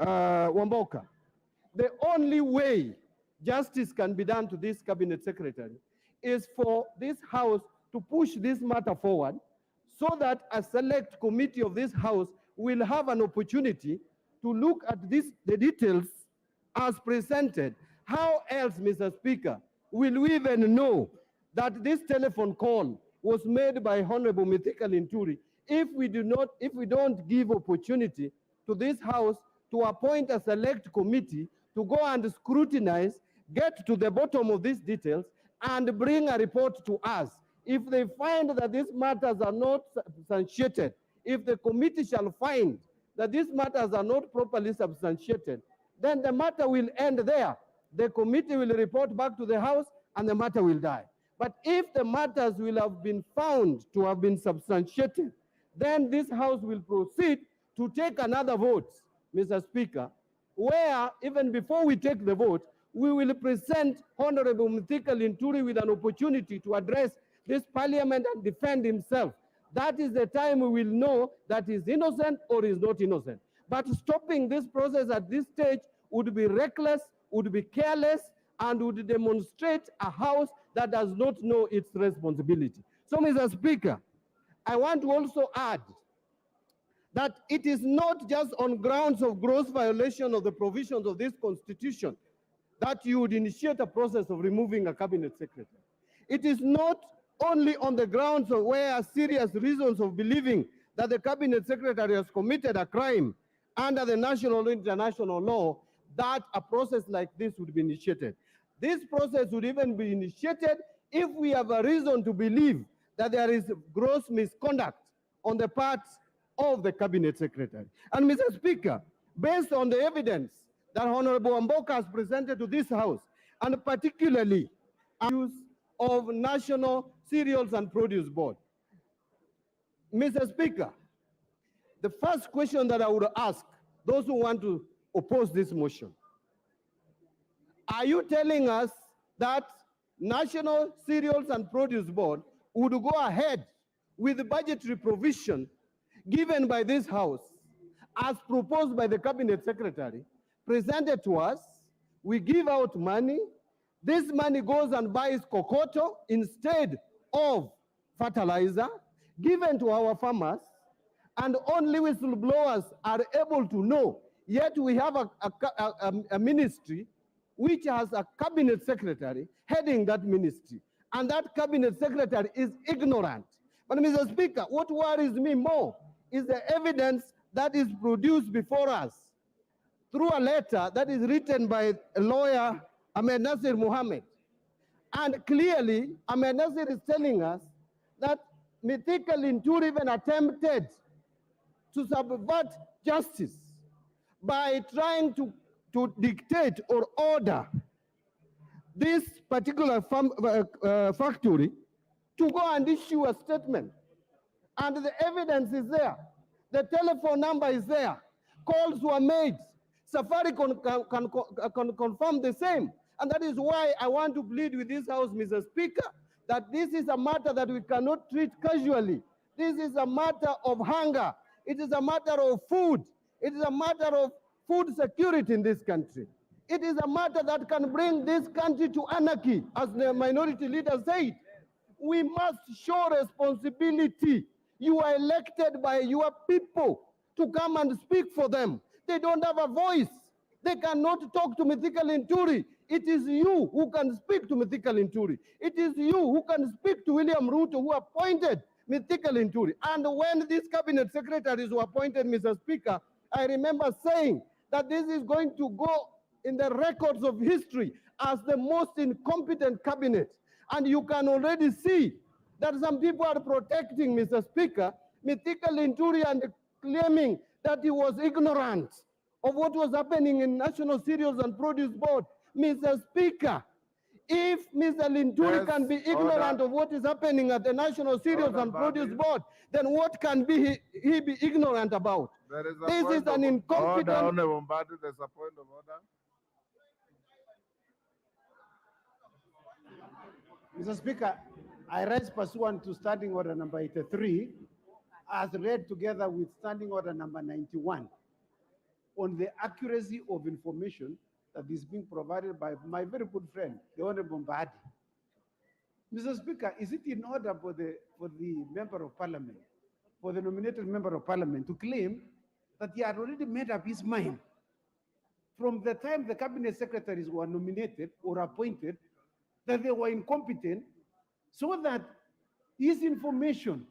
Wamboka, the only way justice can be done to this cabinet secretary is for this house to push this matter forward so that a select committee of this house will have an opportunity to look at the details as presented. How else, Mr. Speaker, will we even know that this telephone call was made by Honorable Mithika Linturi if we don't give opportunity to this house to appoint a select committee to go and scrutinize, get to the bottom of these details, and bring a report to us? If they find that these matters are not substantiated, if the committee shall find that these matters are not properly substantiated, then the matter will end there. The committee will report back to the House and the matter will die. But if the matters will have been found to have been substantiated, then this House will proceed to take another vote, Mr. Speaker, where even before we take the vote, we will present Honorable Mithika Linturi with an opportunity to address this parliament and defend himself. That is the time we will know that he's innocent or is not innocent. But stopping this process at this stage would be reckless, would be careless, and would demonstrate a house that does not know its responsibility. So, Mr. Speaker, I want to also add that it is not just on grounds of gross violation of the provisions of this constitution that you would initiate a process of removing a cabinet secretary. It is not only on the grounds of where serious reasons of believing that the cabinet secretary has committed a crime under the national or international law that a process like this would be initiated. This process would even be initiated if we have a reason to believe that there is gross misconduct on the part of the cabinet secretary. And Mr. Speaker, based on the evidence that Honorable Wamboka has presented to this House, and particularly use of National Cereals and Produce Board, Mr. Speaker, the first question that I would ask those who want to oppose this motion, are you telling us that National Cereals and Produce Board would go ahead with the budgetary provision given by this House as proposed by the cabinet secretary, presented to us? We give out money. This money goes and buys kokoto instead of fertilizer given to our farmers, and only whistleblowers are able to know. Yet we have a ministry which has a cabinet secretary heading that ministry, and that cabinet secretary is ignorant. But Mr. Speaker, what worries me more is the evidence that is produced before us through a letter that is written by a lawyer, Ahmed Nasir Mohammed. And clearly, Ahmed Nasir is telling us that Mithika Linturi even attempted to subvert justice by trying to dictate or order this particular factory to go and issue a statement. And the evidence is there. The telephone number is there. Calls were made. Safaricom can confirm the same. And that is why I want to plead with this House, Mr. Speaker, that this is a matter that we cannot treat casually. This is a matter of hunger. It is a matter of food. It is a matter of food security in this country. It is a matter that can bring this country to anarchy, as the minority leader said. We must show responsibility. You are elected by your people to come and speak for them. They don't have a voice. They cannot talk to Mithika Linturi. It is you who can speak to Mithika Linturi. It is you who can speak to William Ruto, who appointed Mithika Linturi. And when these cabinet secretaries were appointed, Mr. Speaker, I remember saying that this is going to go in the records of history as the most incompetent cabinet. And you can already see that some people are protecting, Mr. Speaker, Mithika Linturi and claiming that he was ignorant of what was happening in National Cereals and Produce Board. Mr. Speaker, if Mr. Linturi can be ignorant of what is happening at the National Cereals and Produce Board, then what can he be ignorant about? This is an incompetent... There's a point of order. Mr. Speaker, I raise pursuant to Standing Order number 83, as read together with Standing Order number 91. on the accuracy of information that is being provided by my very good friend, the Honorable Mbadi. Mr. Speaker, is it in order for the member of parliament, for the nominated member of parliament to claim that he had already made up his mind from the time the cabinet secretaries were nominated or appointed, that they were incompetent, so that his information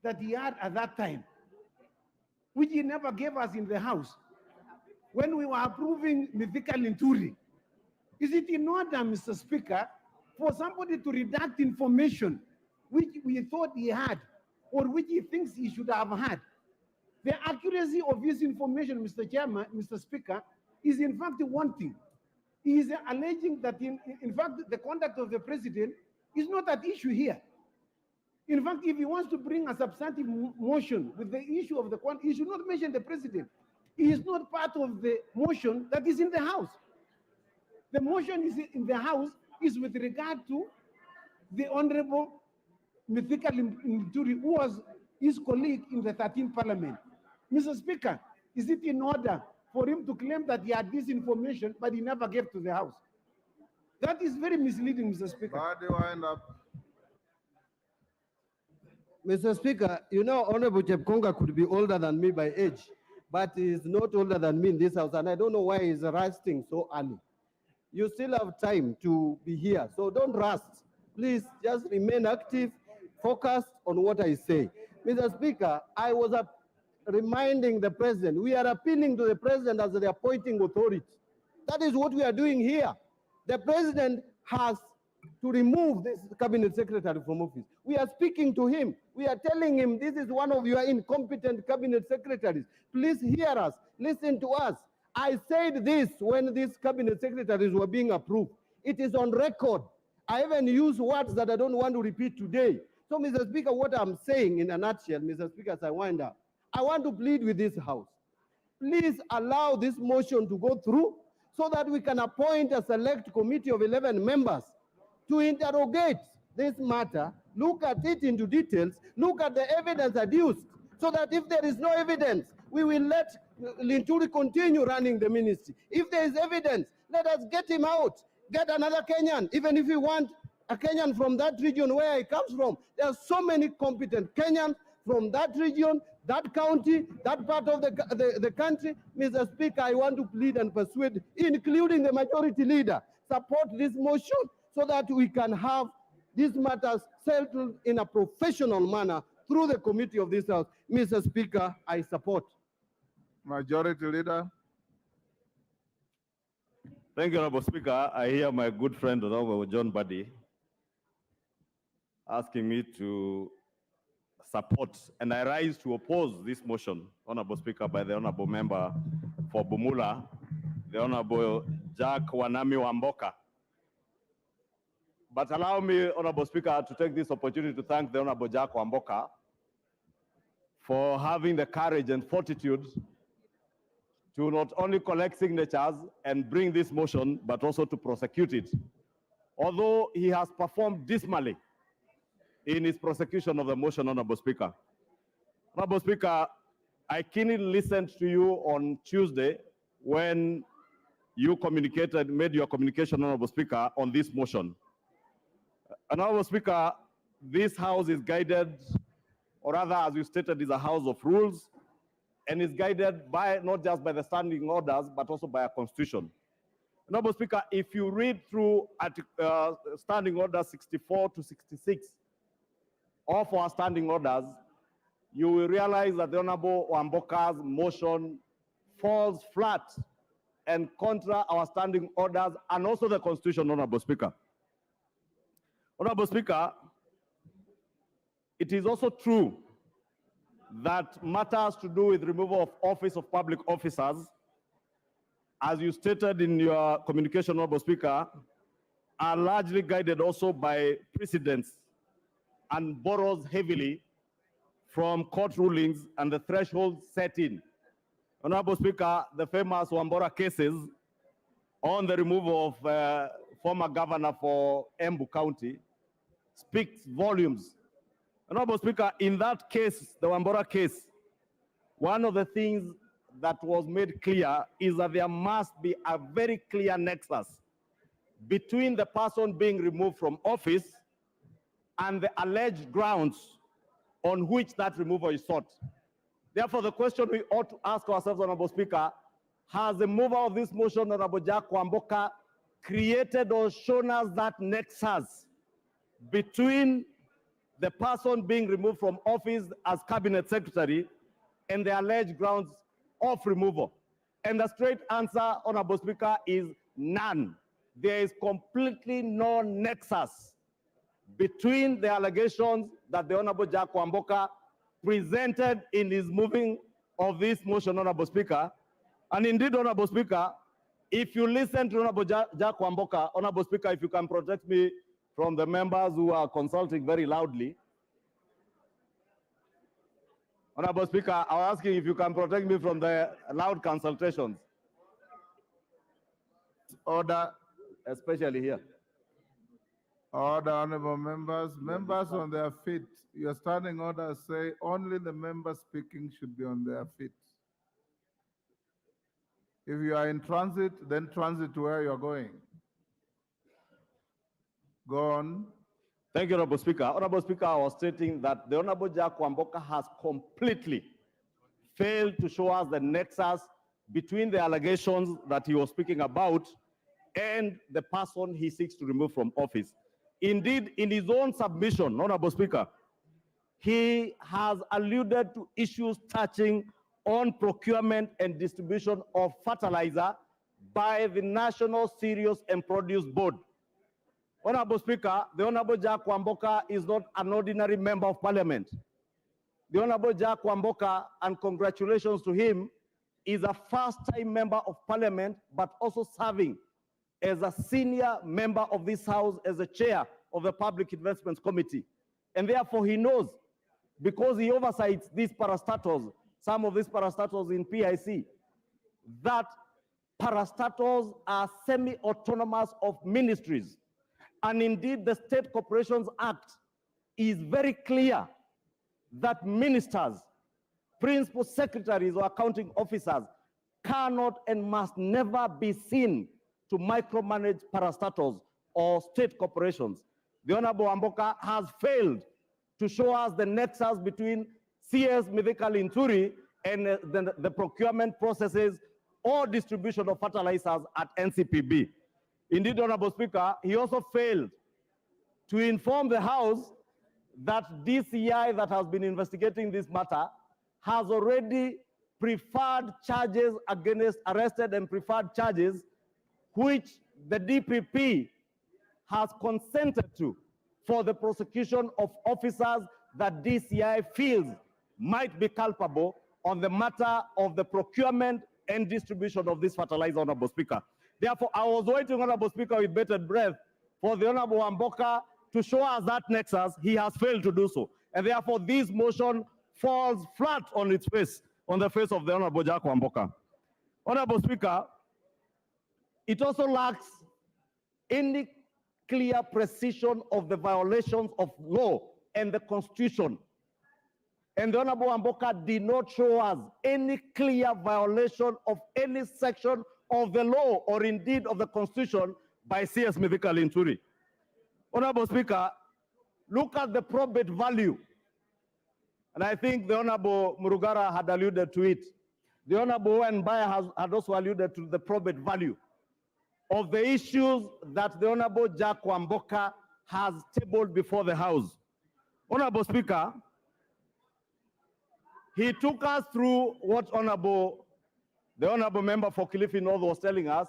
that he had at that time, which he never gave us in the House, when we were approving CS Linturi, is it in order, Mr. Speaker, for somebody to redact information which we thought he had or which he thinks he should have had? The accuracy of his information, Mr. Chairman, Mr. Speaker, is in fact one thing. He is alleging that in fact the conduct of the president is not at issue here. In fact, if he wants to bring a substantive motion with the issue of the conduct, he should not mention the president. He is not part of the motion that is in the House. The motion is in the House is with regard to the Honorable CS Linturi, who was his colleague in the 13th Parliament. Mr. Speaker, is it in order for him to claim that he had this information, but he never gave to the House? That is very misleading, Mr. Speaker. Body wind up. Mr. Speaker, you know, Honorable Chepkonga could be older than me by age, but he is not older than me in this House, and I don't know why he's resting so early. You still have time to be here, so don't rust. Please just remain active, focused on what I say. Mr. Speaker, I was reminding the president, we are appealing to the president as the appointing authority. That is what we are doing here. The president has to remove this cabinet secretary from office. We are speaking to him. We are telling him, this is one of your incompetent cabinet secretaries. Please hear us, listen to us. I said this when these cabinet secretaries were being approved. It is on record. I even use words that I don't want to repeat today. So, Mr. Speaker, what I'm saying in a nutshell, Mr. Speaker, as I wind up, I want to plead with this House. Please allow this motion to go through so that we can appoint a select committee of 11 members to interrogate this matter, look at it into details, look at the evidence adduced, so that if there is no evidence, we will let Linturi continue running the ministry. If there is evidence, let us get him out, get another Kenyan, even if we want a Kenyan from that region where he comes from. There are so many competent Kenyans from that region, that county, that part of the country. Mr. Speaker, I want to plead and persuade, including the majority leader, support this motion so that we can have these matters settled in a professional manner through the committee of this House. Mr. Speaker, I support. Majority Leader. Thank you, Honorable Speaker. I hear my good friend, Honorable John Buddy, asking me to support, and I rise to oppose this motion, Honorable Speaker, by the Honorable Member for Bumula, the Honorable Jack Wanami Wamboka. But allow me, Honorable Speaker, to take this opportunity to thank the Honorable Jack Wamboka for having the courage and fortitude to not only collect signatures and bring this motion, but also to prosecute it. Although he has performed dismally in his prosecution of the motion, Honorable Speaker. Honorable Speaker, I keenly listened to you on Tuesday when you made your communication, Honorable Speaker, on this motion. Honorable Speaker, this House is guided, or rather, as you stated, is a house of rules, and is guided by not just by the standing orders, but also by a constitution. Honorable Speaker, if you read through standing order 64 to 66 of our standing orders, you will realize that the Honorable Wamboka's motion falls flat and contra our standing orders and also the Constitution, Honorable Speaker. Honorable Speaker, it is also true that matters to do with removal of office of public officers, as you stated in your communication, Honorable Speaker, are largely guided also by precedents and borrows heavily from court rulings and the threshold set in. Honorable Speaker, the famous Wambora cases on the removal of former governor for Embu County speaks volumes. Honorable Speaker, in that case, the Wambora case, one of the things that was made clear is that there must be a very clear nexus between the person being removed from office and the alleged grounds on which that removal is sought. Therefore, the question we ought to ask ourselves, Honorable Speaker, has the mover of this motion, Honorable Jack Kwamboka, created or shown us that nexus between the person being removed from office as cabinet secretary and the alleged grounds of removal? And the straight answer, Honorable Speaker, is none. There is completely no nexus between the allegations that the Honorable Jack Kwamboka presented in his moving of this motion, Honorable Speaker. And indeed, Honorable Speaker, if you listen to Honorable Jack Kwamboka, Honorable Speaker, if you can protect me from the members who are consulting very loudly. Honorable Speaker, I was asking if you can protect me from the loud consultations. Order, Especially here. order, honorable members. Members on their feet. Your standing orders say only the members speaking should be on their feet. If you are in transit, then transit to where you're going. Go on. Thank you, Honorable Speaker. Honorable Speaker, I was stating that the Honorable Jack Kwamboka has completely failed to show us the nexus between the allegations that he was speaking about and the person he seeks to remove from office. Indeed, in his own submission, Honorable Speaker, he has alluded to issues touching on procurement and distribution of fertilizer by the National Cereals and Produce Board. Honorable Speaker, the Honorable Jack Kwamboka is not an ordinary member of parliament. The Honorable Jack Kwamboka, and congratulations to him, is a first-time member of parliament, but also serving as a senior member of this house as the chair of the Public Investments Committee. And therefore he knows, because he oversights these parastatals, some of these parastatals in PIC, that parastatals are semi-autonomous of ministries. And indeed, the State Corporations Act is very clear that ministers, principal secretaries or accounting officers cannot and must never be seen to micromanage parastatals or state corporations. The Honorable Kwamboka has failed to show us the nexus between CS Linturi and the procurement processes or distribution of fertilizers at NCPB. Indeed, Honorable Speaker, he also failed to inform the House that DCI that has been investigating this matter has already preferred charges against arrested and preferred charges, which the DPP has consented to for the prosecution of officers that DCI feels might be culpable on the matter of the procurement and distribution of this fertilizer, Honorable Speaker. Therefore, I was waiting, Honorable Speaker, with bated breath for the Honorable Kwamboka to show us that nexus. He has failed to do so. And therefore, this motion falls flat on its face, on the face of the Honorable Jack Kwamboka. Honorable Speaker, it also lacks any clear precision of the violations of law and the Constitution. And the Honorable Kwamboka did not show us any clear violation of any section of the law or indeed of the Constitution by CS Linturi. Honorable Speaker, look at the probate value. And I think the Honorable Murugara had alluded to it. The Honorable Mbaya had also alluded to the probate value of the issues that the Honorable Jack Kwamboka has tabled before the House. Honorable Speaker, he took us through what the Honorable Member for Kilifi North was telling us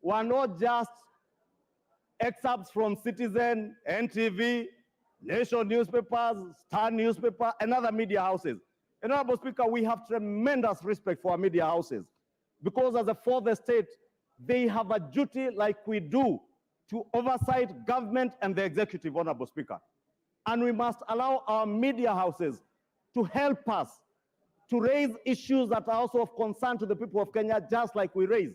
were not just excerpts from Citizen, NTV, Nation newspapers, Star newspaper, and other media houses. And Honorable Speaker, we have tremendous respect for our media houses because as a fourth estate, they have a duty like we do to oversight government and the executive, Honorable Speaker. And we must allow our media houses to help us to raise issues that are also of concern to the people of Kenya, just like we raise.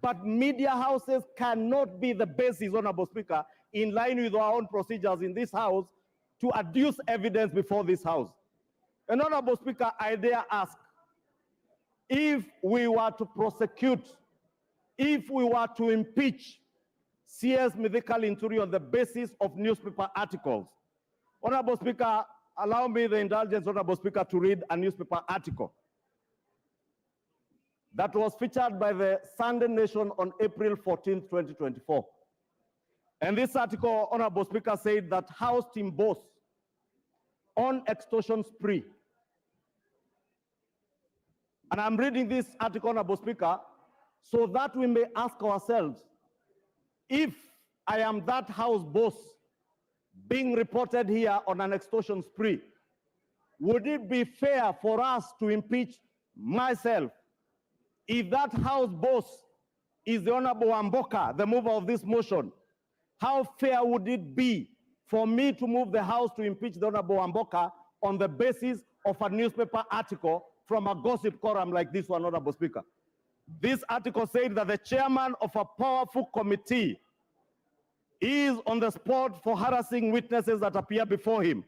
But media houses cannot be the basis, Honorable Speaker, in line with our own procedures in this House, to adduce evidence before this House. And Honorable Speaker, I dare ask, if we were to prosecute, if we were to impeach CS Linturi on the basis of newspaper articles. Honorable Speaker, allow me the indulgence, Honorable Speaker, to read a newspaper article that was featured by the Sunday Nation on April 14, 2024. And this article, Honorable Speaker, said that House team boss on extortion spree. And I'm reading this article, Honorable Speaker, so that we may ask ourselves, if I am that House boss being reported here on an extortion spree, would it be fair for us to impeach myself? If that House boss is the Honorable Amboka, the mover of this motion, how fair would it be for me to move the House to impeach the Honorable Amboka on the basis of a newspaper article from a gossip column like this one, Honorable Speaker? This article said that the chairman of a powerful committee is on the spot for harassing witnesses that appear before him.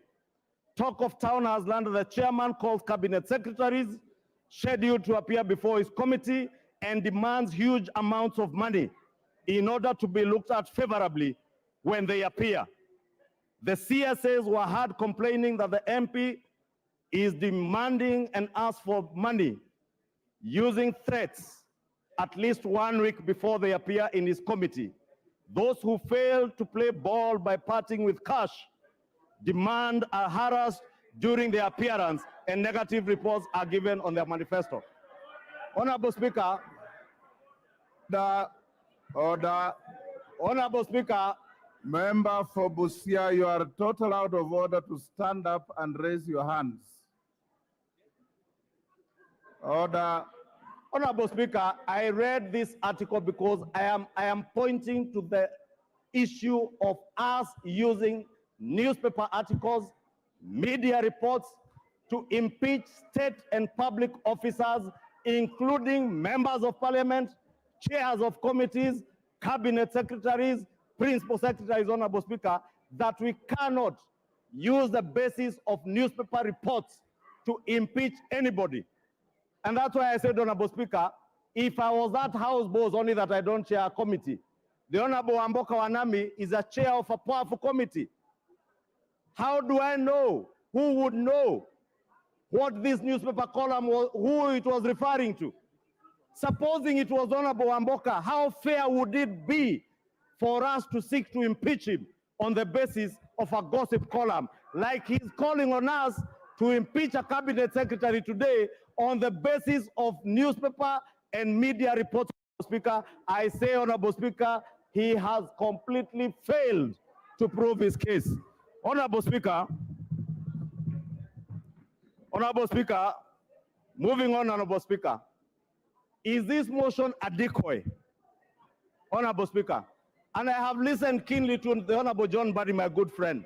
Talk of town has landed the chairman calls cabinet secretaries scheduled to appear before his committee and demands huge amounts of money in order to be looked at favorably when they appear. The CSAs were heard complaining that the MP is demanding and asks for money using threats at least 1 week before they appear in his committee. Those who fail to play ball by parting with cash demand are harassed during their appearance, and negative reports are given on their manifesto. Honorable Speaker, Order. Honorable Speaker, Member for Busia, you are total out of order to stand up and raise your hands. Order. Honorable Speaker, I read this article because I am pointing to the issue of us using newspaper articles, media reports to impeach state and public officers, including members of parliament, chairs of committees, cabinet secretaries, principal secretaries, Honorable Speaker, that we cannot use the basis of newspaper reports to impeach anybody. And that's why I said, Honorable Speaker, if I was that House boss, only that I don't chair a committee, the Honorable Amboka Wanami is a chair of a powerful committee. How do I know? Who would know what this newspaper column was, who it was referring to? Supposing it was Honorable Amboka, how fair would it be for us to seek to impeach him on the basis of a gossip column, like he's calling on us to impeach a cabinet secretary today on the basis of newspaper and media reports? Speaker, I say, Honorable Speaker, he has completely failed to prove his case. Honorable Speaker, moving on, Honorable Speaker, is this motion a decoy? Honorable Speaker, and I have listened keenly to the Honorable John Barry, my good friend,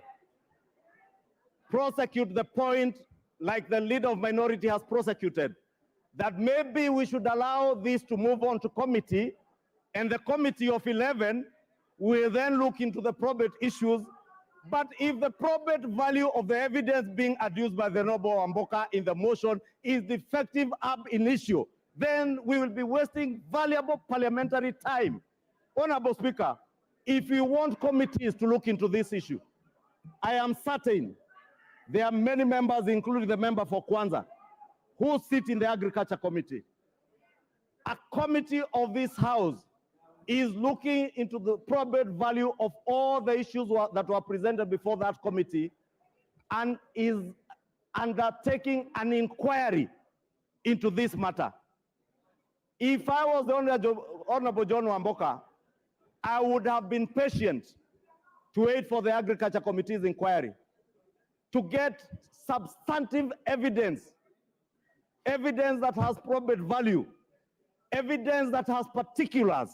prosecute the point like the leader of minority has prosecuted, that maybe we should allow this to move on to committee, and the committee of 11 will then look into the probate issues. But if the probate value of the evidence being adduced by the Honorable Amboka in the motion is defective ab initio, then we will be wasting valuable parliamentary time. Honorable Speaker, if you want committees to look into this issue, I am certain there are many members, including the member for Kwanza, who sit in the Agriculture Committee. A committee of this House is looking into the probate value of all the issues that were presented before that committee and is undertaking an inquiry into this matter. If I was the Honorable John Wamboka, I would have been patient to wait for the Agriculture Committee's inquiry to get substantive evidence, evidence that has probate value, evidence that has particulars,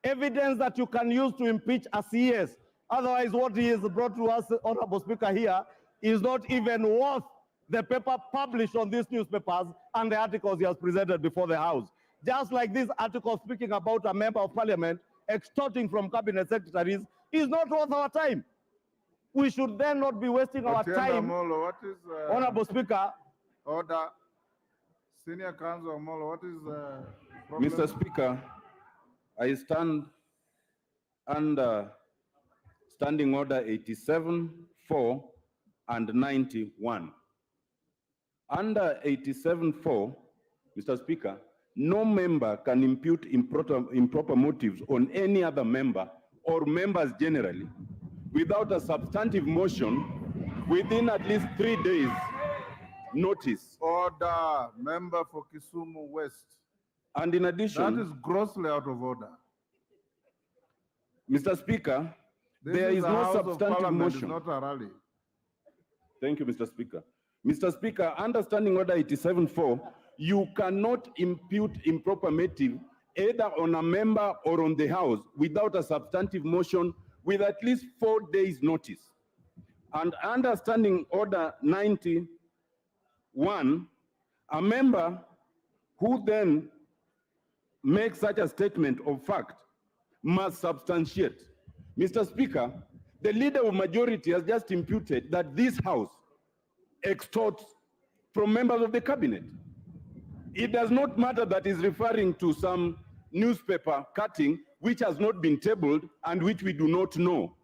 evidence that you can use to impeach a CS. Otherwise, what he has brought to us, Honorable Speaker, here is not even worth the paper published on these newspapers and the articles he has presented before the House. Just like this article speaking about a member of parliament extorting from cabinet secretaries is not worth our time. We should then not be wasting our time. Molo, what is, Honorable Speaker. Order. Senior Counsel Omolo, what is the problem? Mr. Speaker, I stand under Standing Order 87, 4, and 91. Under 87.4, Mr. Speaker, no member can impute improper motives on any other member or members generally without a substantive motion within at least 3 days notice. Order, member for Kisumu West. And in addition, That is grossly out of order. Mr. Speaker, there This is a no House of substantive Parliament, motion. It's not a rally. Thank you, Mr. Speaker. Mr. Speaker, under Standing Order 87.4, you cannot impute improper motive either on a member or on the House without a substantive motion with at least 4 days' notice. And under Standing Order 91, a member who then makes such a statement of fact must substantiate. Mr. Speaker, the leader of majority has just imputed that this House extorts from members of the cabinet. It does not matter that he's referring to some newspaper cutting which has not been tabled and which we do not know,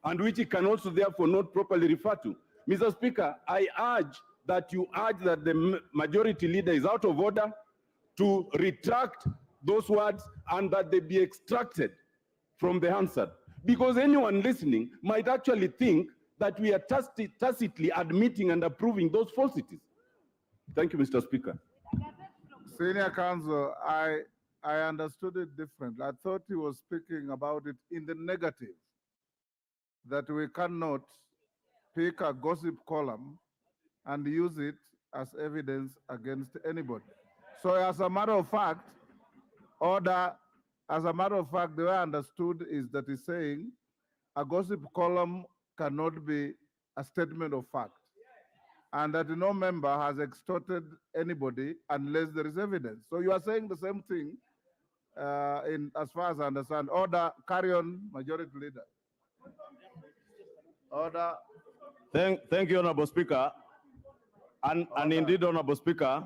and which he can also therefore not properly refer to. Mr. Speaker, I urge that you urge that the majority leader is out of order to retract those words and that they be extracted from the answer. Because anyone listening might actually think that we are tacitly admitting and approving those falsities. Thank you, Mr. Speaker. Senior Counsel, I understood it differently. I thought he was speaking about it in the negative, that we cannot pick a gossip column and use it as evidence against anybody. So as a matter of fact, the way I understood is that he's saying a gossip column cannot be a statement of fact, and that no member has extorted anybody unless there is evidence. So you are saying the same thing as far as I understand. Order, carry on, Majority Leader. Order. Thank you, Honorable Speaker. And indeed, Honorable Speaker,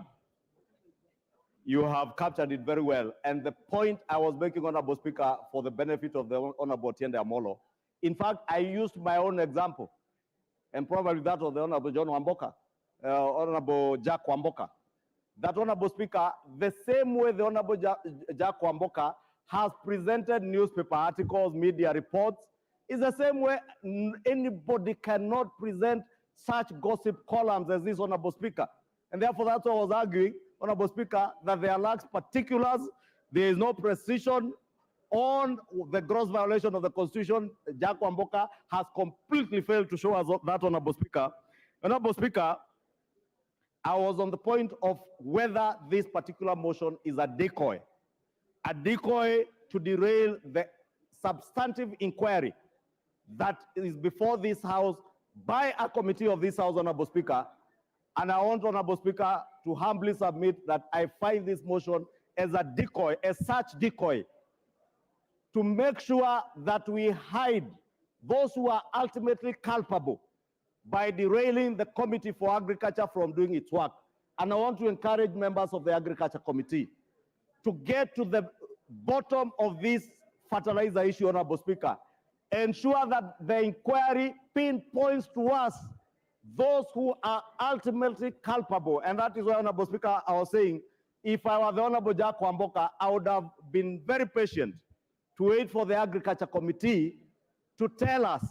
you have captured it very well. And the point I was making, Honorable Speaker, for the benefit of the Honorable Tiende Amolo, in fact, I used my own example, and probably that of the Honorable John Wamboka, Honorable Jack Wamboka. That, Honorable Speaker, the same way the Honorable Jack Wamboka has presented newspaper articles, media reports, is the same way anybody cannot present such gossip columns as this, Honorable Speaker. And therefore, that's what I was arguing, Honorable Speaker, that there lacks particulars, there is no precision on the gross violation of the Constitution. Jack Wamboka has completely failed to show us that, Honorable Speaker. Honorable Speaker, I was on the point of whether this particular motion is a decoy to derail the substantive inquiry that is before this House by a committee of this House, Honorable Speaker. And I want, Honorable Speaker, to humbly submit that I find this motion as a decoy, as such decoy, to make sure that we hide those who are ultimately culpable by derailing the Committee for Agriculture from doing its work. And I want to encourage members of the Agriculture Committee to get to the bottom of this fertilizer issue, Honorable Speaker. Ensure that the inquiry pinpoints to us those who are ultimately culpable. And that is why, Honorable Speaker, I was saying, if I were the Honorable Jack Wamboka, I would have been very patient to wait for the Agriculture Committee to tell us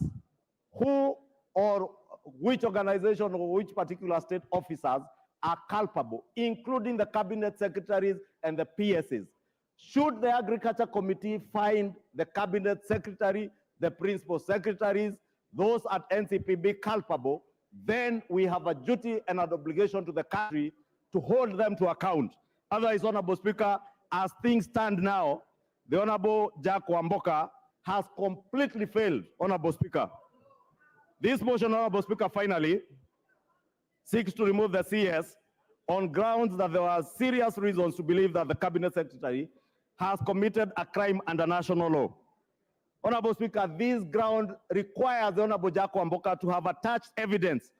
who or which organization or which particular state officers are culpable, including the cabinet secretaries and the PSs. Should the Agriculture Committee find the cabinet secretary, the principal secretaries, those at NCPB culpable, then we have a duty and an obligation to the country to hold them to account. Otherwise, Honorable Speaker, as things stand now, the Honorable Jack Wamboka has completely failed, Honorable Speaker. This motion, Honorable Speaker, finally seeks to remove the CS on grounds that there are serious reasons to believe that the cabinet secretary has committed a crime under national law. Honorable Speaker, this ground requires the Honorable Jack Wamboka to have attached evidence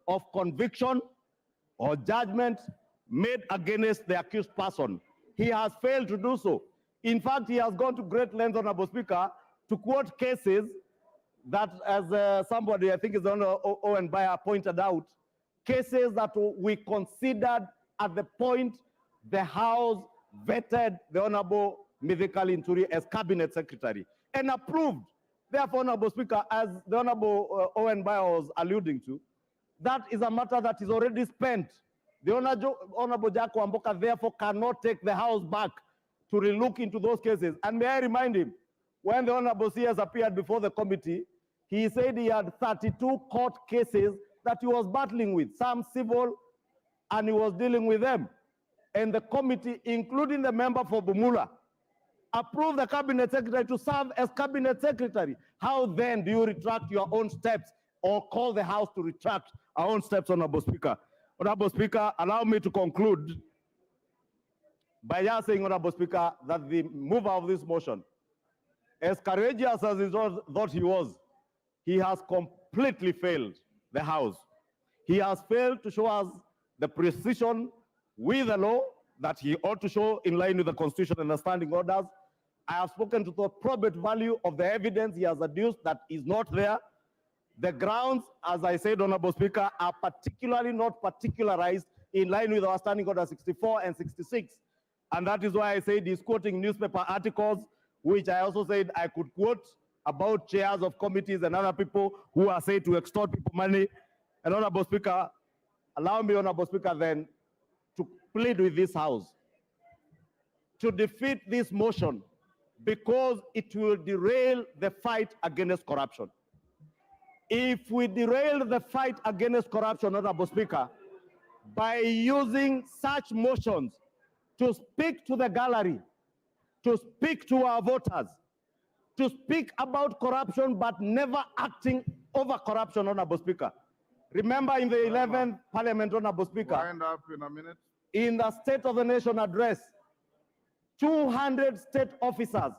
of conviction or judgment made against the accused person. He has failed to do so. In fact, he has gone to great lengths, Honorable Speaker, to quote cases that, as somebody, I think is Honorable Owen Bayer, pointed out, cases that we considered at the point the House vetted the Honorable Mithika Linturi as Cabinet Secretary and approved. Therefore, Honorable Speaker, as the Honorable Owen Bayer was alluding to, that is a matter that is already spent. The Honorable Jack Wamboka therefore cannot take the House back to relook into those cases. And may I remind him, when the Honorable CS appeared before the committee, he said he had 32 court cases that he was battling with, some civil, and he was dealing with them. And the committee, including the member for Bumula, approved the Cabinet Secretary to serve as Cabinet Secretary. How then do you retract your own steps or call the House to retract our own steps, Honorable Speaker? Honorable Speaker, allow me to conclude by just saying, Honorable Speaker, that the mover of this motion, as courageous as he thought he was, he has completely failed the House. He has failed to show us the precision with the law that he ought to show in line with the Constitution and the standing orders. I have spoken to the probate value of the evidence he has adduced that is not there. The grounds, as I said, Honorable Speaker, are particularly not particularized in line with our standing order 64 and 66. And that is why I said he's quoting newspaper articles, which I also said I could quote about chairs of committees and other people who are said to extort people money. And Honorable Speaker, allow me, Honorable Speaker, then to plead with this House to defeat this motion because it will derail the fight against corruption. If we derail the fight against corruption, Honorable Speaker, by using such motions to speak to the gallery, to speak to our voters, to speak about corruption but never acting over corruption, Honorable Speaker. Remember in the 11th Parliament, Honorable Speaker, Wind up in a minute. in the State of the Nation address, 200 state officers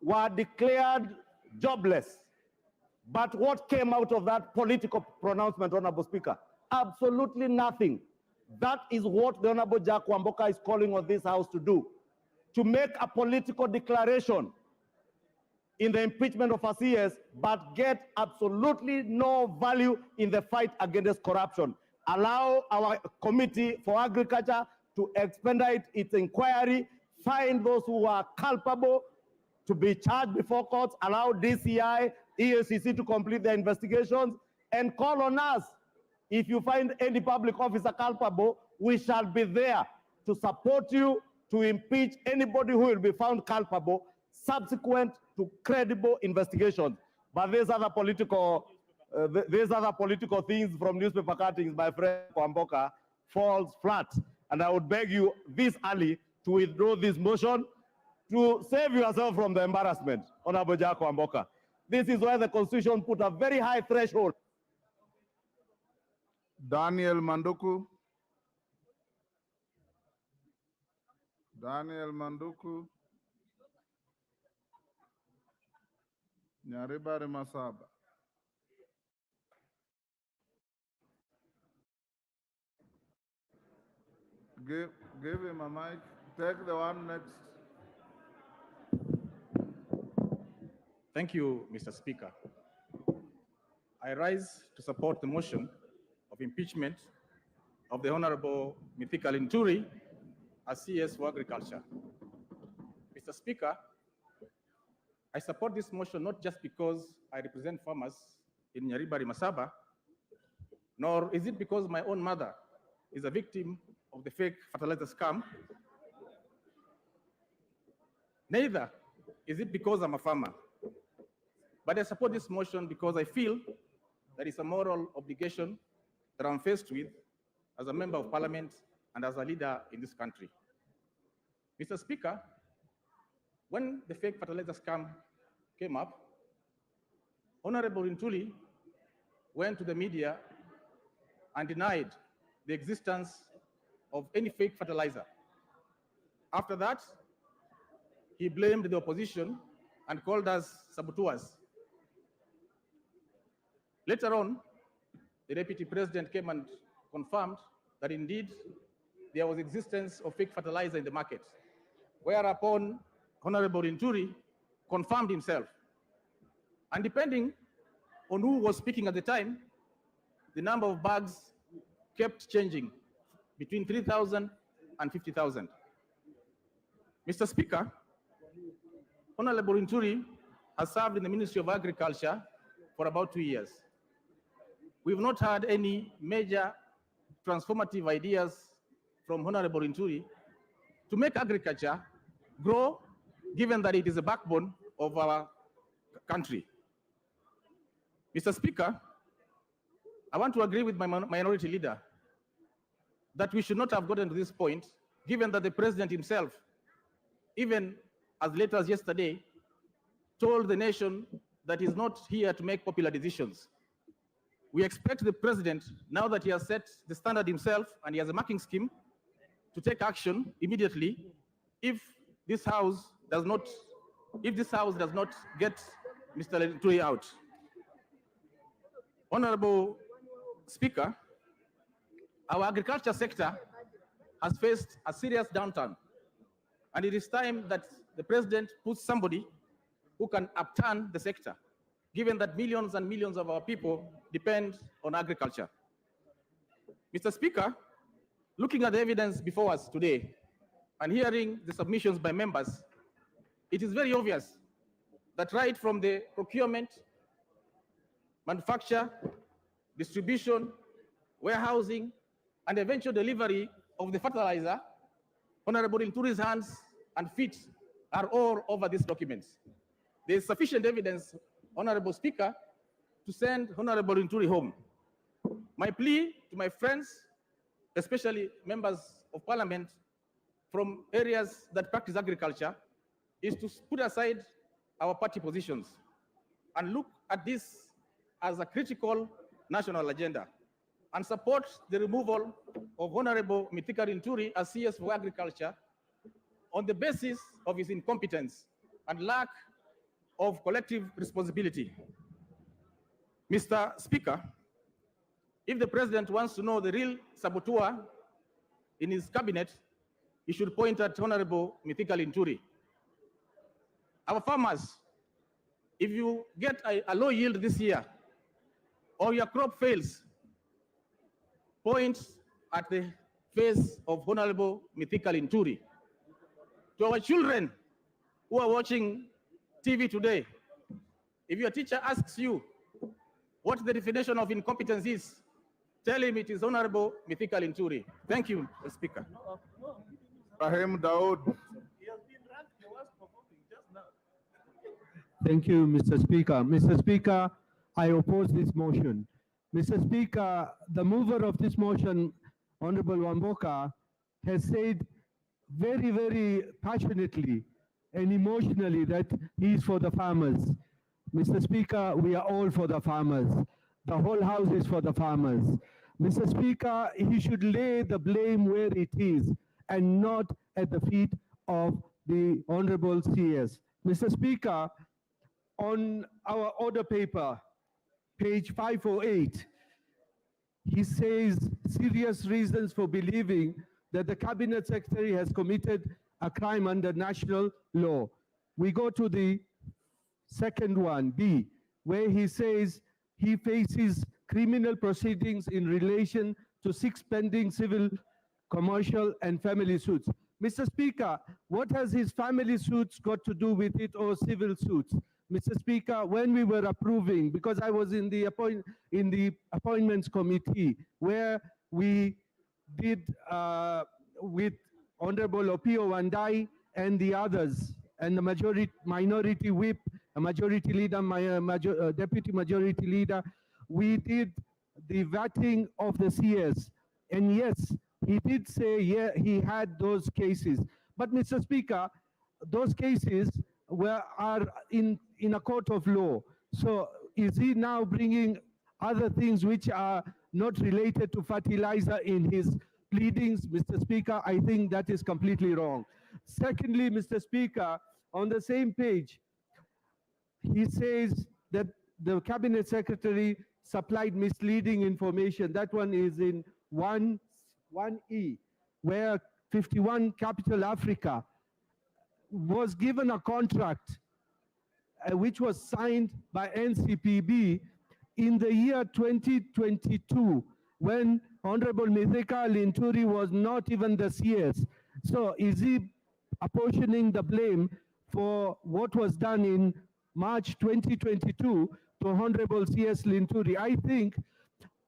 were declared jobless. But what came out of that political pronouncement, Honorable Speaker? Absolutely nothing. That is what the Honorable Jack Wamboka is calling on this House to do, to make a political declaration in the impeachment of a CS, but get absolutely no value in the fight against corruption. Allow our Committee for Agriculture to expedite its inquiry, find those who are culpable to be charged before courts, allow DCI, EACC to complete their investigations, and call on us. If you find any public officer culpable, we shall be there to support you to impeach anybody who will be found culpable subsequent to credible investigations. But there's other political things from newspaper cuttings by friend Kwamboka falls flat. And I would beg you this early to withdraw this motion to save yourself from the embarrassment, Honorable Jack Kwamboka. This is why the Constitution put a very high threshold. Daniel Manduku. Daniel Manduku. Nyaribari Masaba. Give him a mic. Take the one next. Thank you, Mr. Speaker. I rise to support the motion of impeachment of the Honorable Mithika Linturi as CS for Agriculture. Mr. Speaker, I support this motion not just because I represent farmers in Nyaribari Masaba, nor is it because my own mother is a victim of the fake fertilizer scam. Neither is it because I'm a farmer. But I support this motion because I feel that it's a moral obligation that I'm faced with as a member of parliament and as a leader in this country. Mr. Speaker, when the fake fertilizer scam came up, Honorable Linturi went to the media and denied the existence of any fake fertilizer. After that, he blamed the opposition and called us saboteurs. Later on, the Deputy President came and confirmed that indeed there was existence of fake fertilizer in the market, whereupon Honorable Linturi confirmed himself. And depending on who was speaking at the time, the number of bags kept changing between 3,000 and 50,000. Mr. Speaker, Honorable Linturi has served in the Ministry of Agriculture for about 2 years. We've not had any major transformative ideas from Honorable Linturi to make agriculture grow, given that it is the backbone of our country. Mr. Speaker, I want to agree with my minority leader that we should not have gotten to this point, given that the president himself, even as late as yesterday, told the nation that he's not here to make popular decisions. We expect the president, now that he has set the standard himself and he has a marking scheme, to take action immediately if this house does not get Mr. Linturi out. Honorable Speaker, our agriculture sector has faced a serious downturn, and it is time that the president puts somebody who can upturn the sector, given that millions and millions of our people depend on agriculture. Mr. Speaker, looking at the evidence before us today and hearing the submissions by members, it is very obvious that right from the procurement, manufacture, distribution, warehousing, and eventual delivery of the fertilizer, Honorable Linturi's hands and feet are all over these documents. There is sufficient evidence, Honorable Speaker, to send Honorable Linturi home. My plea to my friends, especially members of parliament from areas that practice agriculture, is to put aside our party positions and look at this as a critical national agenda and support the removal of Honorable Mithika Linturi as CS for Agriculture on the basis of his incompetence and lack of collective responsibility. Mr. Speaker, if the president wants to know the real saboteur in his cabinet, he should point at Honorable Mithika Linturi. Our farmers, if you get a low yield this year, or your crop fails, point at the face of Honorable Mithika Linturi. To our children who are watching TV today, if your teacher asks you what the definition of incompetence is, tell him it is Honorable Mithika Linturi. Thank you, Mr. Speaker. Rahim Daud. Thank you, Mr. Speaker. Mr. Speaker, I oppose this motion. Mr. Speaker, the mover of this motion, Honorable Wamboka, has said very, very passionately and emotionally that he is for the farmers. Mr. Speaker, we are all for the farmers. The whole house is for the farmers. Mr. Speaker, he should lay the blame where it is and not at the feet of the Honorable CS. Mr. Speaker, on our order paper, page 508, he says serious reasons for believing that the cabinet secretary has committed a crime under national law. We go to the second one, B, where he says he faces criminal proceedings in relation to 6 pending civil, commercial, and family suits. Mr. Speaker, what has his family suits got to do with it or civil suits? Mr. Speaker, when we were approving, because I was in the appointments committee, where we did with Honorable Opio Wandai and the others, and the minority whip, a majority leader, deputy majority leader, we did the vetting of the CS. And yes, he did say, yeah, he had those cases. But Mr. Speaker, those cases are in a court of law. So is he now bringing other things which are not related to fertilizer in his pleadings? Mr. Speaker, I think that is completely wrong. Secondly, Mr. Speaker, on the same page, he says that the cabinet secretary supplied misleading information. That one is in 1E. where 51 Capital Africa was given a contract which was signed by NCPB in the year 2022, when Honorable Mithika Linturi was not even the CS. So is he apportioning the blame for what was done in March 2022 to Honorable CS Linturi? I think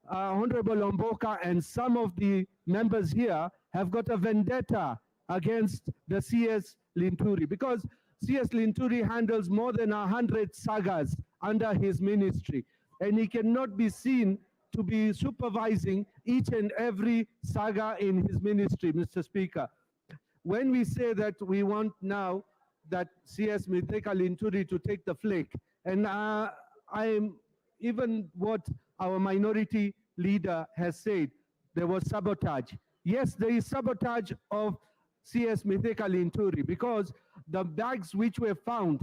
Honorable Omboka and some of the members here have got a vendetta against the CS Linturi, because CS Linturi handles more than 100 sagas under his ministry, and he cannot be seen to be supervising each and every saga in his ministry, Mr. Speaker. When we say that we want now that CS Mithika Linturi to take the flake, and I'm even what our minority leader has said, there was sabotage. Yes, there is sabotage of CS Mithika Linturi, because the bags which were found,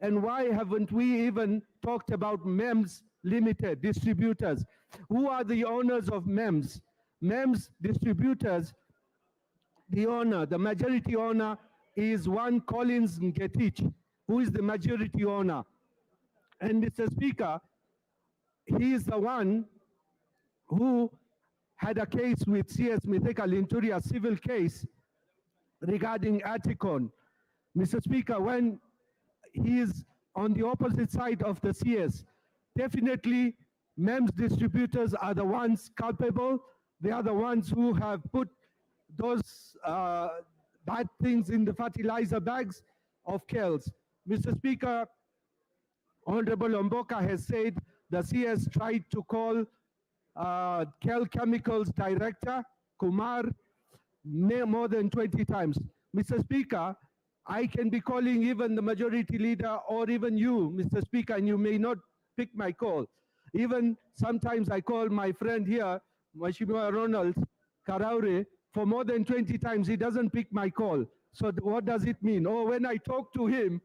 and why haven't we even talked about MEMS Limited distributors? Who are the owners of MEMS? MEMS distributors, the owner, the majority owner is one Collins Ngetich, who is the majority owner. And Mr. Speaker, he is the one who had a case with CS Mithika Linturi, a civil case regarding Aticon. Mr. Speaker, when he is on the opposite side of the CS, definitely MEMS distributors are the ones culpable. They are the ones who have put those bad things in the fertilizer bags of KELS. Mr. Speaker, Honorable Omboka has said the CS tried to call KEL Chemicals Director, Kumar, more than 20 times. Mr. Speaker, I can be calling even the majority leader or even you, Mr. Speaker, and you may not pick my call. Even sometimes I call my friend here, Mheshimiwa Ronald Karaure, for more than 20 times. He doesn't pick my call. So what does it mean? Or when I talk to him,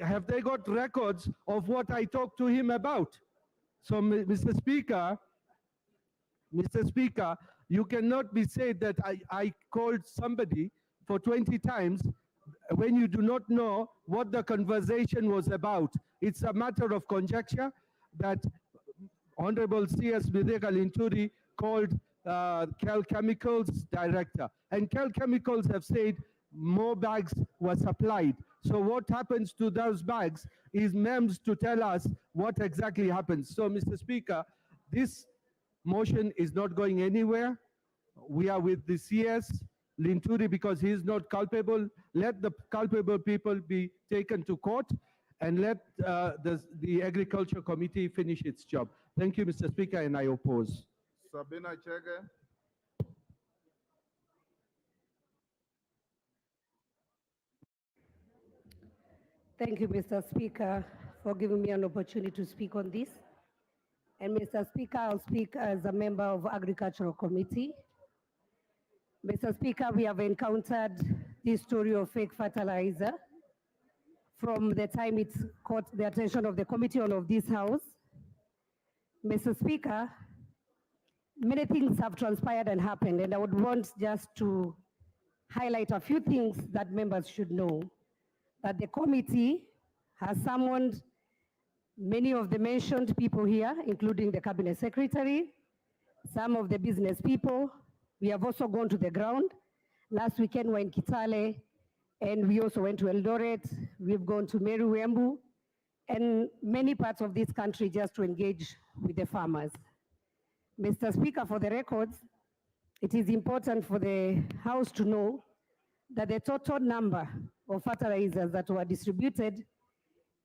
have they got records of what I talked to him about? So, Mr. Speaker, you cannot be said that I called somebody for 20 times when you do not know what the conversation was about. It's a matter of conjecture that Honorable CS Mithika Linturi called KEL Chemicals Director. And KEL Chemicals have said more bags were supplied. So what happens to those bags is MEMS to tell us what exactly happens. So, Mr. Speaker, this motion is not going anywhere. We are with the CS Linturi because he is not culpable. Let the culpable people be taken to court, and let the Agriculture Committee finish its job. Thank you, Mr. Speaker, and I oppose. Sabina Chege. Thank you, Mr. Speaker, for giving me an opportunity to speak on this. And Mr. Speaker, I'll speak as a member of Agricultural Committee. Mr. Speaker, we have encountered this story of fake fertilizer from the time it caught the attention of the committee of this House. Mr. Speaker, many things have transpired and happened, and I would want just to highlight a few things that members should know. That the committee has summoned many of the mentioned people here, including the Cabinet Secretary, some of the business people. We have also gone to the ground. Last weekend we were in Kitale, and we also went to Eldoret. We've gone to Meru, Embu, and many parts of this country just to engage with the farmers. Mr. Speaker, for the records, it is important for the House to know that the total number of fertilizers that were distributed